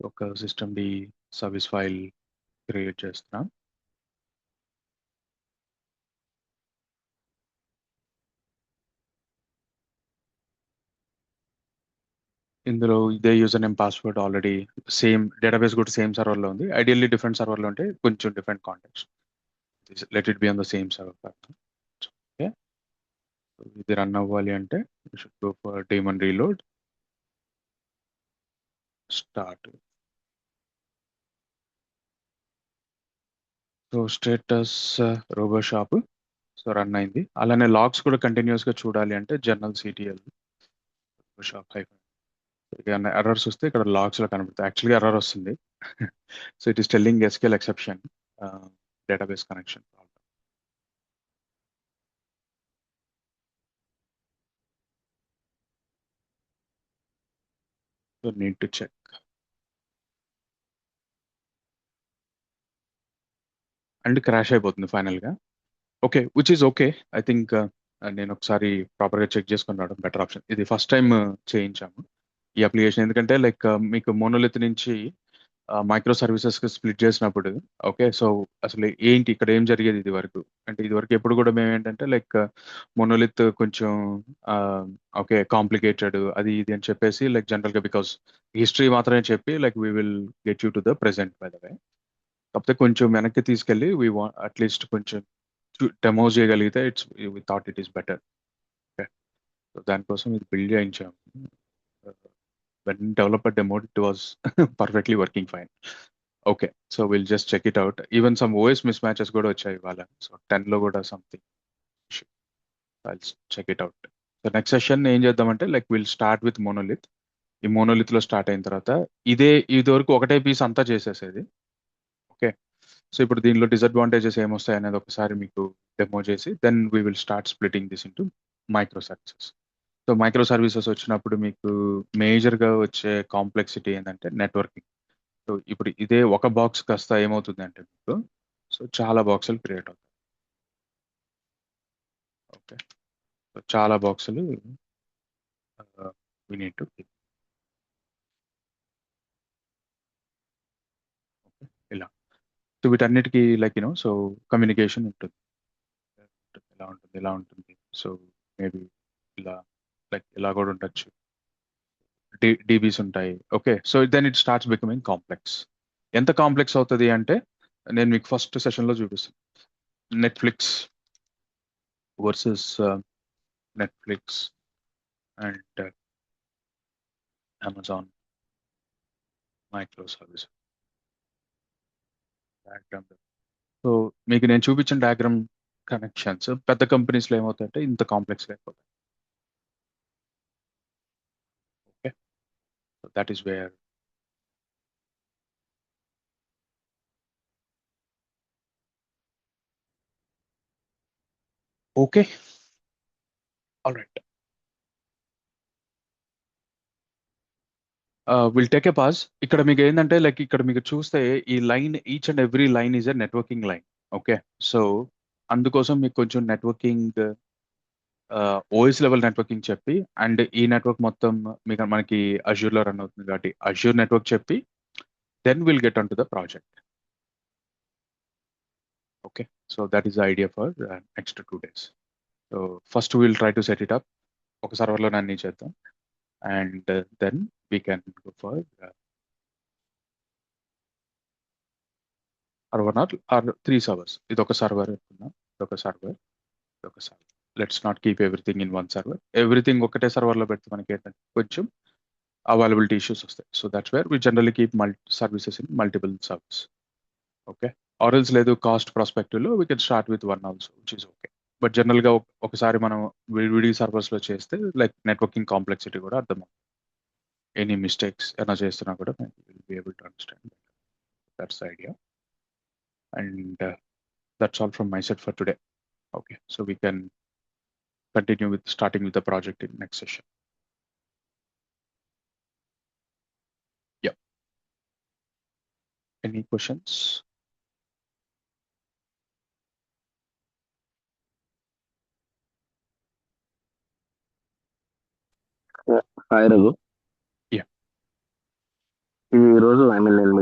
Speaker 3: ఒక systemd service file create చేస్తున్నా. ఇందులో ఇదే user name password already same database కూడా సేమ్ సర్వర్లో ఉంది. ఐడియల్లీ డిఫరెంట్ సర్వర్లో ఉంటే కొంచెం different contacts. Let it be on the same server. Okay, ఇది రన్ అవ్వాలి అంటే should go for daemon reload start. So status Roboshop so run అయింది. అలానే లాగ్స్ కూడా కంటిన్యూస్ గా చూడాలి అంటే జర్నల్ సిటిఎల్ రోబోషాప్ హైఫన్. ఏమైనా ఎర్రర్స్ వస్తే ఇక్కడ లాగ్స్ లో కనబడుతుంది. యాక్చువల్గా ఎర్రర్ వస్తుంది. So it is telling SQL exception database connection. So need to check. And crash అయిపోతుంది ఫైనల్గా. Okay, which is okay. I think నేను ఒకసారి ప్రాపర్గా చెక్ చేసుకొని రావడం బెటర్ ఆప్షన్. ఇది ఫస్ట్ టైం చేయించాము ఈ అప్లికేషన్, ఎందుకంటే లైక్ మీకు మోనోలిత్ నుంచి మైక్రో సర్వీసెస్కి స్ప్లిట్ చేసినప్పుడు, ఓకే, సో అసలు ఏంటి ఇక్కడ ఏం జరిగేది ఇది వరకు అంటే, ఇది వరకు ఎప్పుడు కూడా మేము ఏంటంటే లైక్ మోనోలిత్ కొంచెం ఓకే కాంప్లికేటెడ్ అది ఇది అని చెప్పేసి లైక్ జనరల్గా బికాస్ హిస్టరీ మాత్రమే చెప్పి like we will get you to the present by the way. కాకపోతే కొంచెం వెనక్కి తీసుకెళ్ళి వీ వాంట్ అట్లీస్ట్ కొంచెం డెమో చేయగలిగితే it's we thought it is better. Okay, so దానికోసం ఇది బిల్డ్ చేయించాము. When developer demo it was perfectly working fine. Okay, so will just check it out. Even some OS mismatches కూడా వచ్చాయి ఇవాళ. So 10లో కూడా something check it out. So next session ఏం చేద్దామంటే like will start with monolith. ఈ monolith లో start అయిన తర్వాత ఇది వరకు ఒకటే పీస్ అంతా చేసేసేది. ఓకే, సో ఇప్పుడు దీనిలో డిసడ్వాంటేజెస్ ఏమొస్తాయి అనేది ఒకసారి మీకు డెమో చేసి then we will start splitting this into micro services. So micro services వచ్చినప్పుడు మీకు మేజర్గా వచ్చే కాంప్లెక్సిటీ ఏంటంటే నెట్వర్కింగ్. సో ఇప్పుడు ఇదే ఒక బాక్స్ కాస్త ఏమవుతుంది అంటే మీకు సో చాలా బాక్సులు క్రియేట్ అవుతాయి. ఓకే, సో చాలా బాక్సులు వి నీడ్ టు ఇలా. సో వీటన్నిటికీ లైక్ యూనో సో కమ్యూనికేషన్ ఉంటుంది. ఇలా ఉంటుంది. సో మేబీ ఇలా లైక్ ఇలా కూడా ఉండొచ్చు. డీబీస్ ఉంటాయి. Okay, so then it starts becoming complex. ఎంత కాంప్లెక్స్ అవుతుంది అంటే నేను మీకు ఫస్ట్ సెషన్లో చూపిస్తాను. Netflix versus Netflix and Amazon micro service diagram. So మీకు నేను చూపించిన డయాగ్రామ్ కనెక్షన్స్ పెద్ద కంపెనీస్లో ఏమవుతాయంటే ఇంత కాంప్లెక్స్గా అయిపోతాయి. Okay, so that is where okay. All right, will take a pause. ఇక్కడ మీకు ఏంటంటే లైక్ ఇక్కడ మీకు చూస్తే ఈ line each and every line is a networking line. Okay, so అందుకోసం మీకు కొంచెం నెట్వర్కింగ్ ఓఎస్ లెవెల్ నెట్వర్కింగ్ చెప్పి అండ్ ఈ నెట్వర్క్ మొత్తం మీకు మనకి అజ్యూర్లో రన్ అవుతుంది కాబట్టి అజ్యూర్ నెట్వర్క్ చెప్పి then will get on to the project. Okay, so that is the idea for next 2 days. So first will try to set it up. ఒక సర్వర్లో అన్ని చేద్దాం and then we can go for or 1 or 3 servers. ఇది ఒక server అనుకుందాం, ఇదొక server, ఇదొక server. Let's not keep everything in 1 server. Everything ఒకటే సర్వర్లో పెడితే మనకి ఏంటంటే కొంచెం అవైలబిలిటీ ఇష్యూస్ వస్తాయి. So that's where we generally keep services in multiple service. Okay, or else లేదు కాస్ట్ ప్రాస్పెక్టివ్లో we can start with 1 also which is okay. But జనరల్గా ఒకసారి మనం విడి సర్వర్స్లో చేస్తే లైక్ నెట్వర్కింగ్ కాంప్లెక్సిటీ కూడా అర్థమవుతుంది. ఎనీ మిస్టేక్స్ ఏమైనా చేస్తున్నా కూడా will be able to understand. That's idea and that's all from my side for today. Okay, so we can continue with starting with the project in next session. Yeah, any questions?
Speaker 4: Hi Raghu.
Speaker 3: Yeah.
Speaker 4: ఈ రోజు నేను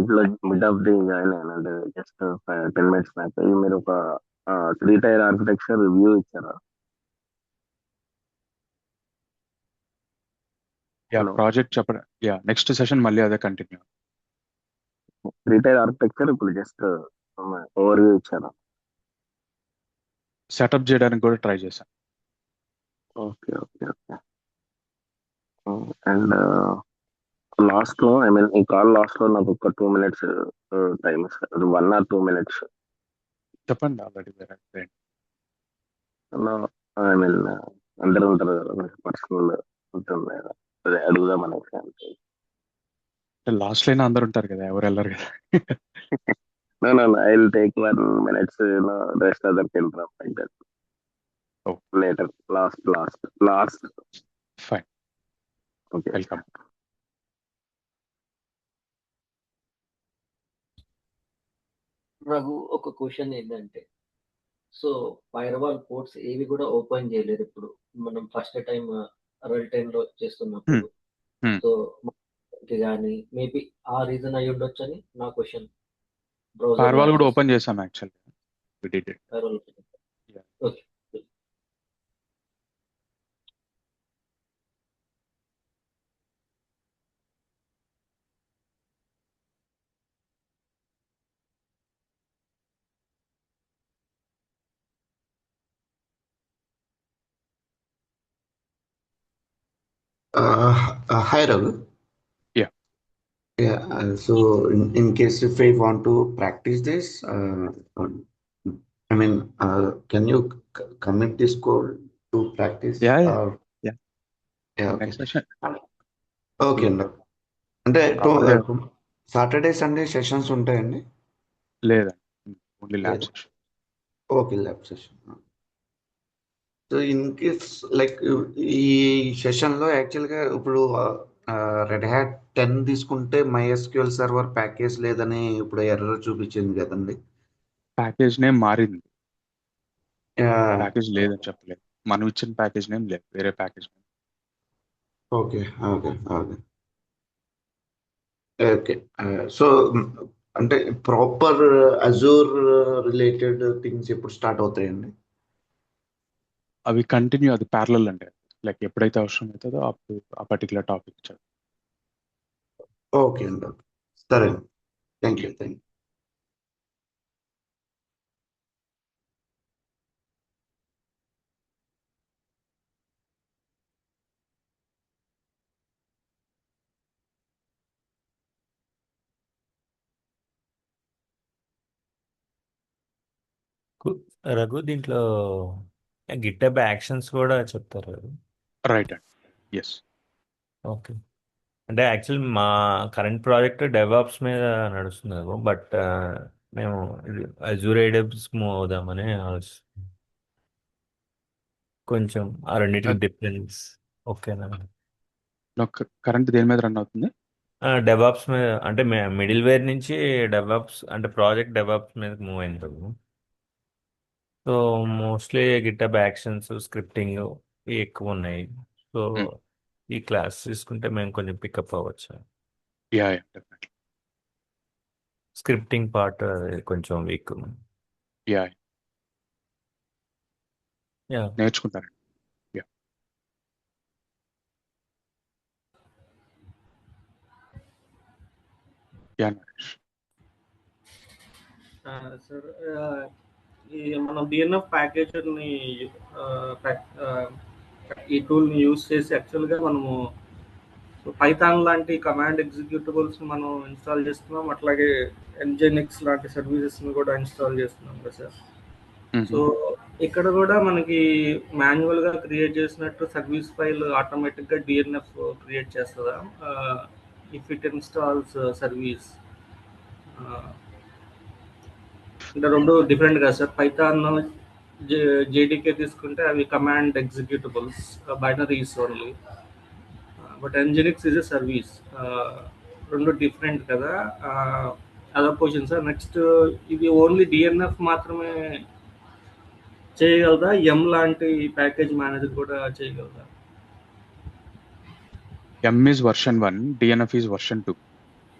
Speaker 4: mid of the join అయ్యాను, అంటే just 10 minutes back. మీరు ఒక 3-tier architecture review ఇచ్చారా?
Speaker 3: Yeah,
Speaker 4: Hello.
Speaker 3: project చెప్పండి. Yeah, next session మళ్ళీ అదే కంటిన్యూ.
Speaker 4: 3-tier ఆర్కిటెక్చర్ ఇప్పుడు జస్ట్ ఓవర్ వ్యూ ఇచ్చారా?
Speaker 3: సెటప్ చేయడానికి కూడా ట్రై చేశాను.
Speaker 4: Okay okay okay. And last లో ఈ కాల్ లాస్ట్ లో నాకు ఒక 2 minutes టైం ఇస్తారు, 1 or 2 minutes.
Speaker 3: చెప్పండి ఆల్రెడీ వేరే.
Speaker 4: అందరూ ఉంటారు కదా, పర్సనల్ ఉంటుంది కదా, అదే అడుగుదాం అనేసి.
Speaker 3: లాస్ట్ లైన్ అందరు ఉంటారు కదా, ఎవరు వెళ్ళరు కదా.
Speaker 4: No, I'll take 1 minute, rest other can drop like that.
Speaker 3: Oh.
Speaker 4: Later, last.
Speaker 3: Fine.
Speaker 4: Okay.
Speaker 3: Welcome.
Speaker 5: Raghu, ఒక క్వశ్చన్ ఏంటంటే, సో ఫైర్వాల్ పోర్ట్స్ ఏవి కూడా ఓపెన్ చేయలేరు ఇప్పుడు మనం ఫస్ట్ టైం రియల్ టైమ్ లో చేస్తున్నప్పుడు. సో కానీ మేబీ ఆ రీజన్ అయి ఉండొచ్చు అని నా క్వశ్చన్.
Speaker 3: ఫైర్వాల్ కూడా ఓపెన్ చేసాం actually.
Speaker 5: Okay.
Speaker 6: Hi, Raghu.
Speaker 3: Yeah.
Speaker 6: Yeah. So, in case if I want to practice this, I mean, can you commit this code to practice?
Speaker 3: Yeah.
Speaker 6: Yeah. Okay.
Speaker 3: Next session.
Speaker 6: Okay. అంటే
Speaker 3: Properly.
Speaker 6: Saturday Sunday sessions ఉంటాయండి?
Speaker 3: లేదండి, only lab session.
Speaker 6: Okay, lab session. So in case like ఈ సెషన్లో యాక్చువల్గా ఇప్పుడు red hat 10 తీసుకుంటే MySQL server package లేదని ఇప్పుడు ఎర్రర్ చూపించింది కదండి.
Speaker 3: ప్యాకేజ్ నేమ్ మారింది,
Speaker 6: Yeah.
Speaker 3: ప్యాకేజ్ లేదని చెప్పలేదు. మనం ఇచ్చిన ప్యాకేజ్ నేమ్ లేదు, వేరే ప్యాకేజ్ నేమ్.
Speaker 6: ఓకే. సో అంటే ప్రాపర్ అజూర్ రిలేటెడ్ థింగ్స్ ఎప్పుడు స్టార్ట్ అవుతాయండి?
Speaker 3: అవి కంటిన్యూ, అది ప్యారలల్ అంటే లైక్ ఎప్పుడైతే అవసరం అవుతుందో అప్పుడు ఆ పర్టికులర్ టాపిక్ ఇచ్చారు.
Speaker 6: ఓకే అండి, సరే, థ్యాంక్ యూ.
Speaker 7: రఘు, దీంట్లో గిటబ్ యాక్షన్స్ కూడా చెప్తారు రఘు.
Speaker 3: రైట్ అండి, ఎస్.
Speaker 7: ఓకే. అంటే యాక్చువల్ మా కరెంట్ ప్రాజెక్ట్ డెవాప్స్ మీద నడుస్తుంది రఘు, బట్ మేము అజూర్ AWS మూవ్ అవుదామని ఆలోచిస్తున్నాం. కొంచెం ఆ రెండింటికి డిఫరెన్స్ ఓకేనా?
Speaker 3: కరెంట్ దేని మీద రన్ అవుతుంది?
Speaker 7: డెవాప్స్ మీద, అంటే మిడిల్ వేర్ నుంచి డెవాప్స్ అంటే ప్రాజెక్ట్ డెవాప్స్ మీద మూవ్ అయింది Raghu. So mostly GitHub actions, scripting ఎక్కువ ఉన్నాయి. సో ఈ క్లాస్ తీసుకుంటే మేము కొంచెం పికప్ అవ్వచ్చు. స్క్రిప్టింగ్ పార్ట్ కొంచెం వీక్.
Speaker 3: నేర్చుకుంటారండి.
Speaker 2: సార్, ఈ మనం DNF ప్యాకేజర్ని ఈ టూల్ని యూజ్ చేసి యాక్చువల్గా మనము పైథాన్ లాంటి కమాండ్ ఎగ్జిక్యూటబుల్స్ మనం ఇన్స్టాల్ చేస్తున్నాం, అట్లాగే Nginx లాంటి సర్వీసెస్ని కూడా ఇన్స్టాల్ చేస్తున్నాం కదా సార్. సో ఇక్కడ కూడా మనకి మాన్యువల్గా క్రియేట్ చేసినట్టు సర్వీస్ ఫైల్ ఆటోమేటిక్గా DNF క్రియేట్ చేస్తుందా ఇఫ్ ఇట్ ఇన్స్టాల్స్ సర్వీస్? అంటే రెండు డిఫరెంట్ కదా సార్. పైథాన్ JDK తీసుకుంటే అవి command executables, binaries only, but Nginx is a service. రెండు డిఫరెంట్ కదా. అదొక క్వశ్చన్ సార్. నెక్స్ట్, ఇది ఓన్లీ DNF మాత్రమే చేయగలదా? M లాంటి ప్యాకేజ్ మేనేజర్ కూడా చేయగలదా?
Speaker 3: M is version 1, DNF is version 2.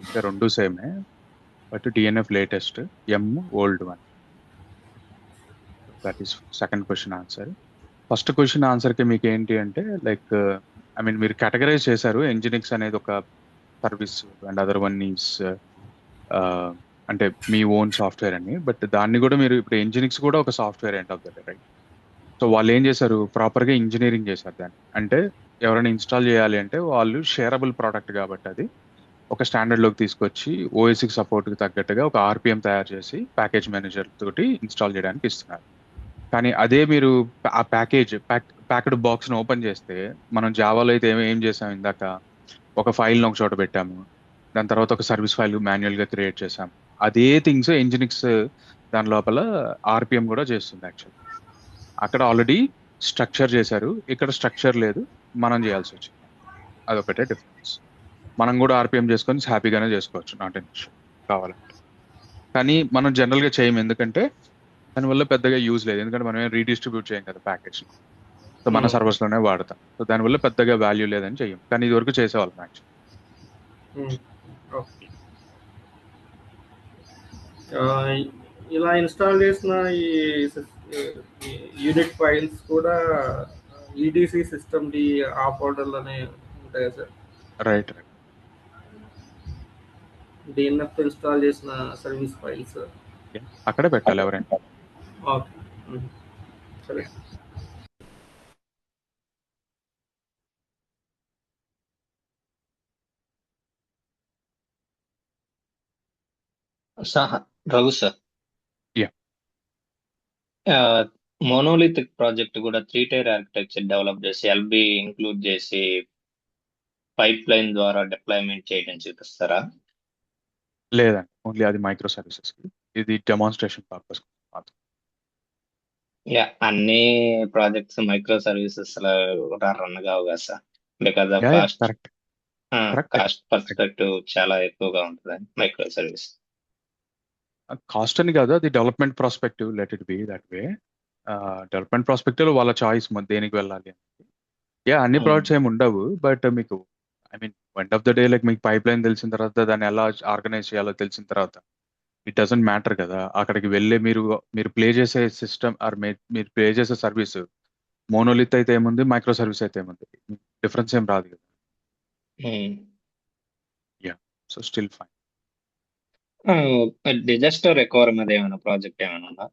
Speaker 3: ఇంకా రెండు సేమే, but DNF latest, M old one. That is second question answer. First question ఆన్సర్కి మీకు ఏంటి అంటే లైక్ ఐ మీన్ మీరు కేటగరైజ్ చేశారు Nginx అనేది ఒక service and other one is అంటే మీ ఓన్ సాఫ్ట్వేర్ అని. బట్ దాన్ని కూడా మీరు ఇప్పుడు Nginx కూడా ఒక software end of the day, right? So వాళ్ళు ఏం చేశారు, ప్రాపర్గా ఇంజనీరింగ్ చేశారు దాన్ని. అంటే ఎవరైనా ఇన్స్టాల్ చేయాలి అంటే వాళ్ళు షేరబుల్ ప్రోడక్ట్ కాబట్టి అది ఒక స్టాండర్డ్లోకి తీసుకొచ్చి OS సపోర్ట్కి తగ్గట్టుగా ఒక RPM తయారు చేసి ప్యాకేజ్ మేనేజర్ తోటి ఇన్స్టాల్ చేయడానికి ఇస్తున్నారు. కానీ అదే మీరు ఆ ప్యాక్డ్ బాక్స్ని ఓపెన్ చేస్తే, మనం జావాలో అయితే ఏం చేసాం ఇందాక, ఒక ఫైల్ని ఒక చోట పెట్టాము, దాని తర్వాత ఒక సర్వీస్ ఫైల్ మాన్యువల్గా క్రియేట్ చేసాము. అదే థింగ్స్ Nginx దాని లోపల RPM కూడా చేస్తుంది యాక్చువల్. అక్కడ ఆల్రెడీ స్ట్రక్చర్ చేశారు, ఇక్కడ స్ట్రక్చర్ లేదు, మనం చేయాల్సి వచ్చింది. అదొకటే డిఫరెన్స్. మనం కూడా RPM చేసుకొని హ్యాపీగానే చేసుకోవచ్చు, నాట్ ఎన్ ఇష్యూ కావాలంటే. కానీ మనం జనరల్గా చేయము, ఎందుకంటే దానివల్ల పెద్దగా యూజ్ లేదు, ఎందుకంటే మనం ఏం రీడిస్ట్రిబ్యూట్ చేయం కదా ప్యాకేజ్. సో మన సర్వర్స్ లోనే వాడతాం. సో దానివల్ల పెద్దగా వాల్యూ లేదని చెయ్యం, కానీ ఇది వరకు చేసేవాళ్ళం యాక్చువల్లీ.
Speaker 2: ఓకే. ఇలా ఇన్స్టాల్ చేసిన ఈ యూనిట్ ఫైల్స్ కూడా ఈడిసి సిస్టమ్ డి ఆ ఫోల్డర్లోనే ఉంటాయా సార్?
Speaker 3: రైట్.
Speaker 2: డిఎన్ఎఫ్ ఇన్స్టాల్ చేసిన సర్వీస్ ఫైల్స్
Speaker 3: అక్కడే పెట్టాలి ఎవరైనా.
Speaker 2: ఓకే. సరే.
Speaker 8: Raghu sir,
Speaker 3: Yeah.
Speaker 8: Monolithic project కూడా 3-tier ఆర్కిటెక్చర్ డెవలప్ చేసి ఎల్బి ఇంక్లూడ్ చేసి పైప్ లైన్ ద్వారా డిప్లాయ్మెంట్ చేయడం చూపిస్తారా?
Speaker 3: లేదండి, ఓన్లీ అది మైక్రో సర్వీసెస్, ఇది డెమాన్స్ట్రేషన్ పర్పస్.
Speaker 8: అన్ని ప్రాజెక్ట్స్ మైక్రో సర్వీసెస్ రన్ కావు కదా sir, because of
Speaker 3: correct.
Speaker 8: Cost perspective చాలా ఎక్కువగా ఉంటుంది మైక్రో సర్వీస్.
Speaker 3: కాస్ట్ అని కాదు, అది development prospective, let it B that way. Development prospective వాళ్ళ చాయిస్ దేనికి వెళ్ళాలి అని. అన్ని ప్రాజెక్ట్స్ ఏమి ఉండవు, బట్ మీకు I mean end of the day like మీకు పైప్ లైన్ తెలిసిన తర్వాత దాన్ని ఎలా ఆర్గనైజ్ చేయాలో తెలిసిన తర్వాత ఇట్ డజంట్ మ్యాటర్ కదా. అక్కడికి వెళ్ళే మీరు ప్లే చేసే సిస్టమ్ ఆర్ మీరు ప్లే చేసే సర్వీస్ మోనోలిత్ అయితే ఏముంది, మైక్రో సర్వీస్ అయితే ఏముంది, డిఫరెన్స్ ఏం రాదు కదా. So still fine.
Speaker 8: Disaster recovery మీద ఏమైనా ప్రాజెక్ట్ ఏమైనా ఉందా?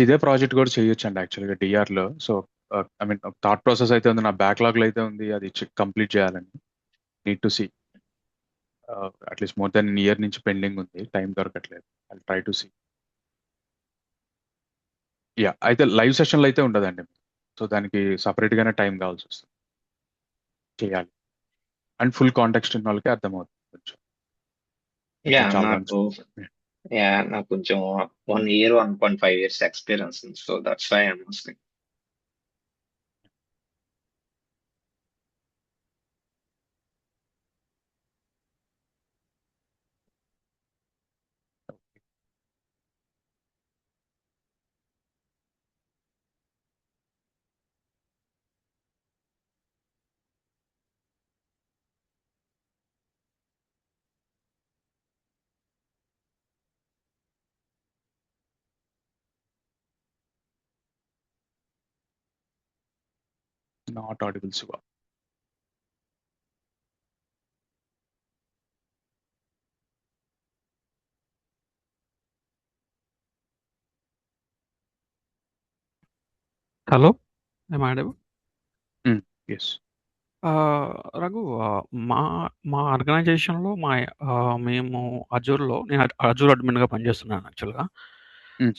Speaker 3: ఇదే ప్రాజెక్ట్ కూడా చేయొచ్చు అండి యాక్చువల్గా డిఆర్ లో. So I mean thought process అయితే ఉంది, నా బ్యాక్లాగ్ లో అయితే ఉంది, అది కంప్లీట్ చేయాలని. Need to see, at least more than year నుంచి పెండింగ్ ఉంది, టైం దొరకట్లేదు. I try to see. అయితే లైవ్ సెషన్లో అయితే ఉండదండి, సో దానికి సపరేట్ గానే టైం కావాల్సి వస్తుంది చేయాలి. అండ్ ఫుల్ కాంటెక్స్ట్ ఉన్న వాళ్ళకి అర్థమవుతుంది కొంచెం. చాలా
Speaker 8: నాకు కొంచెం 1 year 1.5 years ఎక్స్పీరియన్స్ ఉంది, so that's why I'm asking.
Speaker 3: Not audible Shiva.
Speaker 9: Hello, am I audible?
Speaker 3: Yes.
Speaker 9: Raghu, మా మా ఆర్గనైజేషన్లో మేము అజూర్లో, నేను అజూర్ అడ్మిన్గా పనిచేస్తున్నాను యాక్చువల్గా.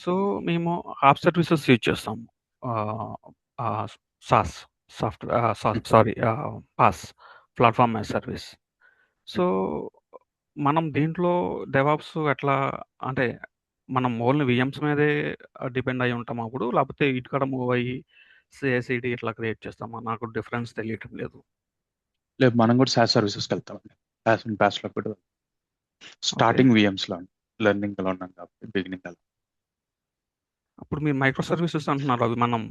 Speaker 9: సో మేము యాప్ సర్వీసెస్ యూజ్ చేస్తాము, sauce sorry pass, platform as service. So మనం దీంట్లో డెవాప్స్ ఎట్లా, అంటే మనం ఓన్లీ విఎమ్స్ మీదే డిపెండ్ అయి ఉంటాం అప్పుడు, లేకపోతే ఇటుకడ మూవ్ అయ్యి సిఐసిడి ఇట్లా క్రియేట్ చేస్తామా? నాకు డిఫరెన్స్ తెలియటం లేదు.
Speaker 3: లేదు, మనం కూడా సాస్ సర్వీసెస్కి వెళ్తామండి. ప్యాస్లో కూడా స్టార్టింగ్ విఎమ్స్ లో లెర్నింగ్ లో ఉన్నాం కాబట్టి బిగినింగ్ అలా.
Speaker 9: అప్పుడు మీరు మైక్రో సర్వీసెస్ అంటున్నారు, అవి మనం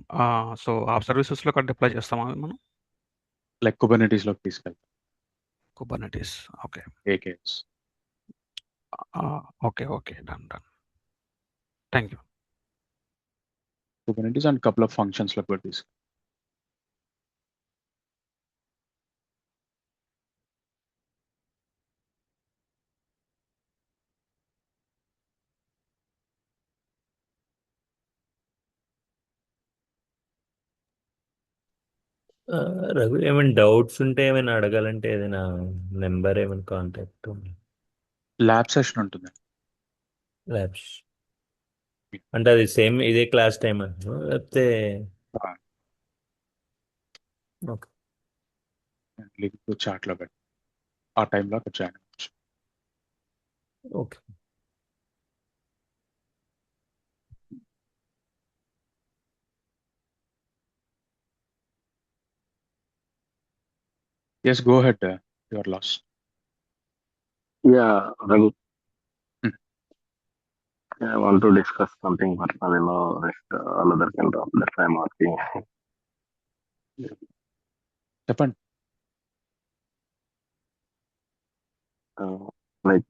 Speaker 9: సో ఆ సర్వీసెస్లో డిప్లాయ్ చేస్తామా అవి మనం?
Speaker 3: లైక్ కుబర్నెటీస్ లోకి తీసుకెళ్తాం.
Speaker 9: Kubernetes, okay.
Speaker 3: AKS.
Speaker 9: Okay, done. Thank you.
Speaker 3: Kubernetes and couple of functions లో కూడా తీసుకెళ్తాం.
Speaker 7: రఘు, ఏమైనా డౌట్స్ ఉంటే ఏమైనా అడగాలంటే ఏదైనా నెంబర్ ఏమైనా కాంటాక్ట్
Speaker 3: ల్యాబ్ సెషన్ ఉంటుంది.
Speaker 7: ల్యాబ్స్ అంటే అది సేమ్ ఇదే క్లాస్ టైం అంటున్నా లేకపోతే? ఓకే,
Speaker 3: లింక్ చాట్ లో పెట్టి ఆ టైంలో అక్కడ జాయిన్ అవ్వచ్చు.
Speaker 7: Okay.
Speaker 3: Yes, go ahead. You are lost.
Speaker 4: Yeah, Raghu. I want to discuss something personal, rest another can drop. That's why I'm asking.
Speaker 3: చెప్పండి.
Speaker 4: Uh, like,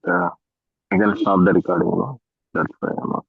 Speaker 4: I can stop the recording, That's why I'm asking.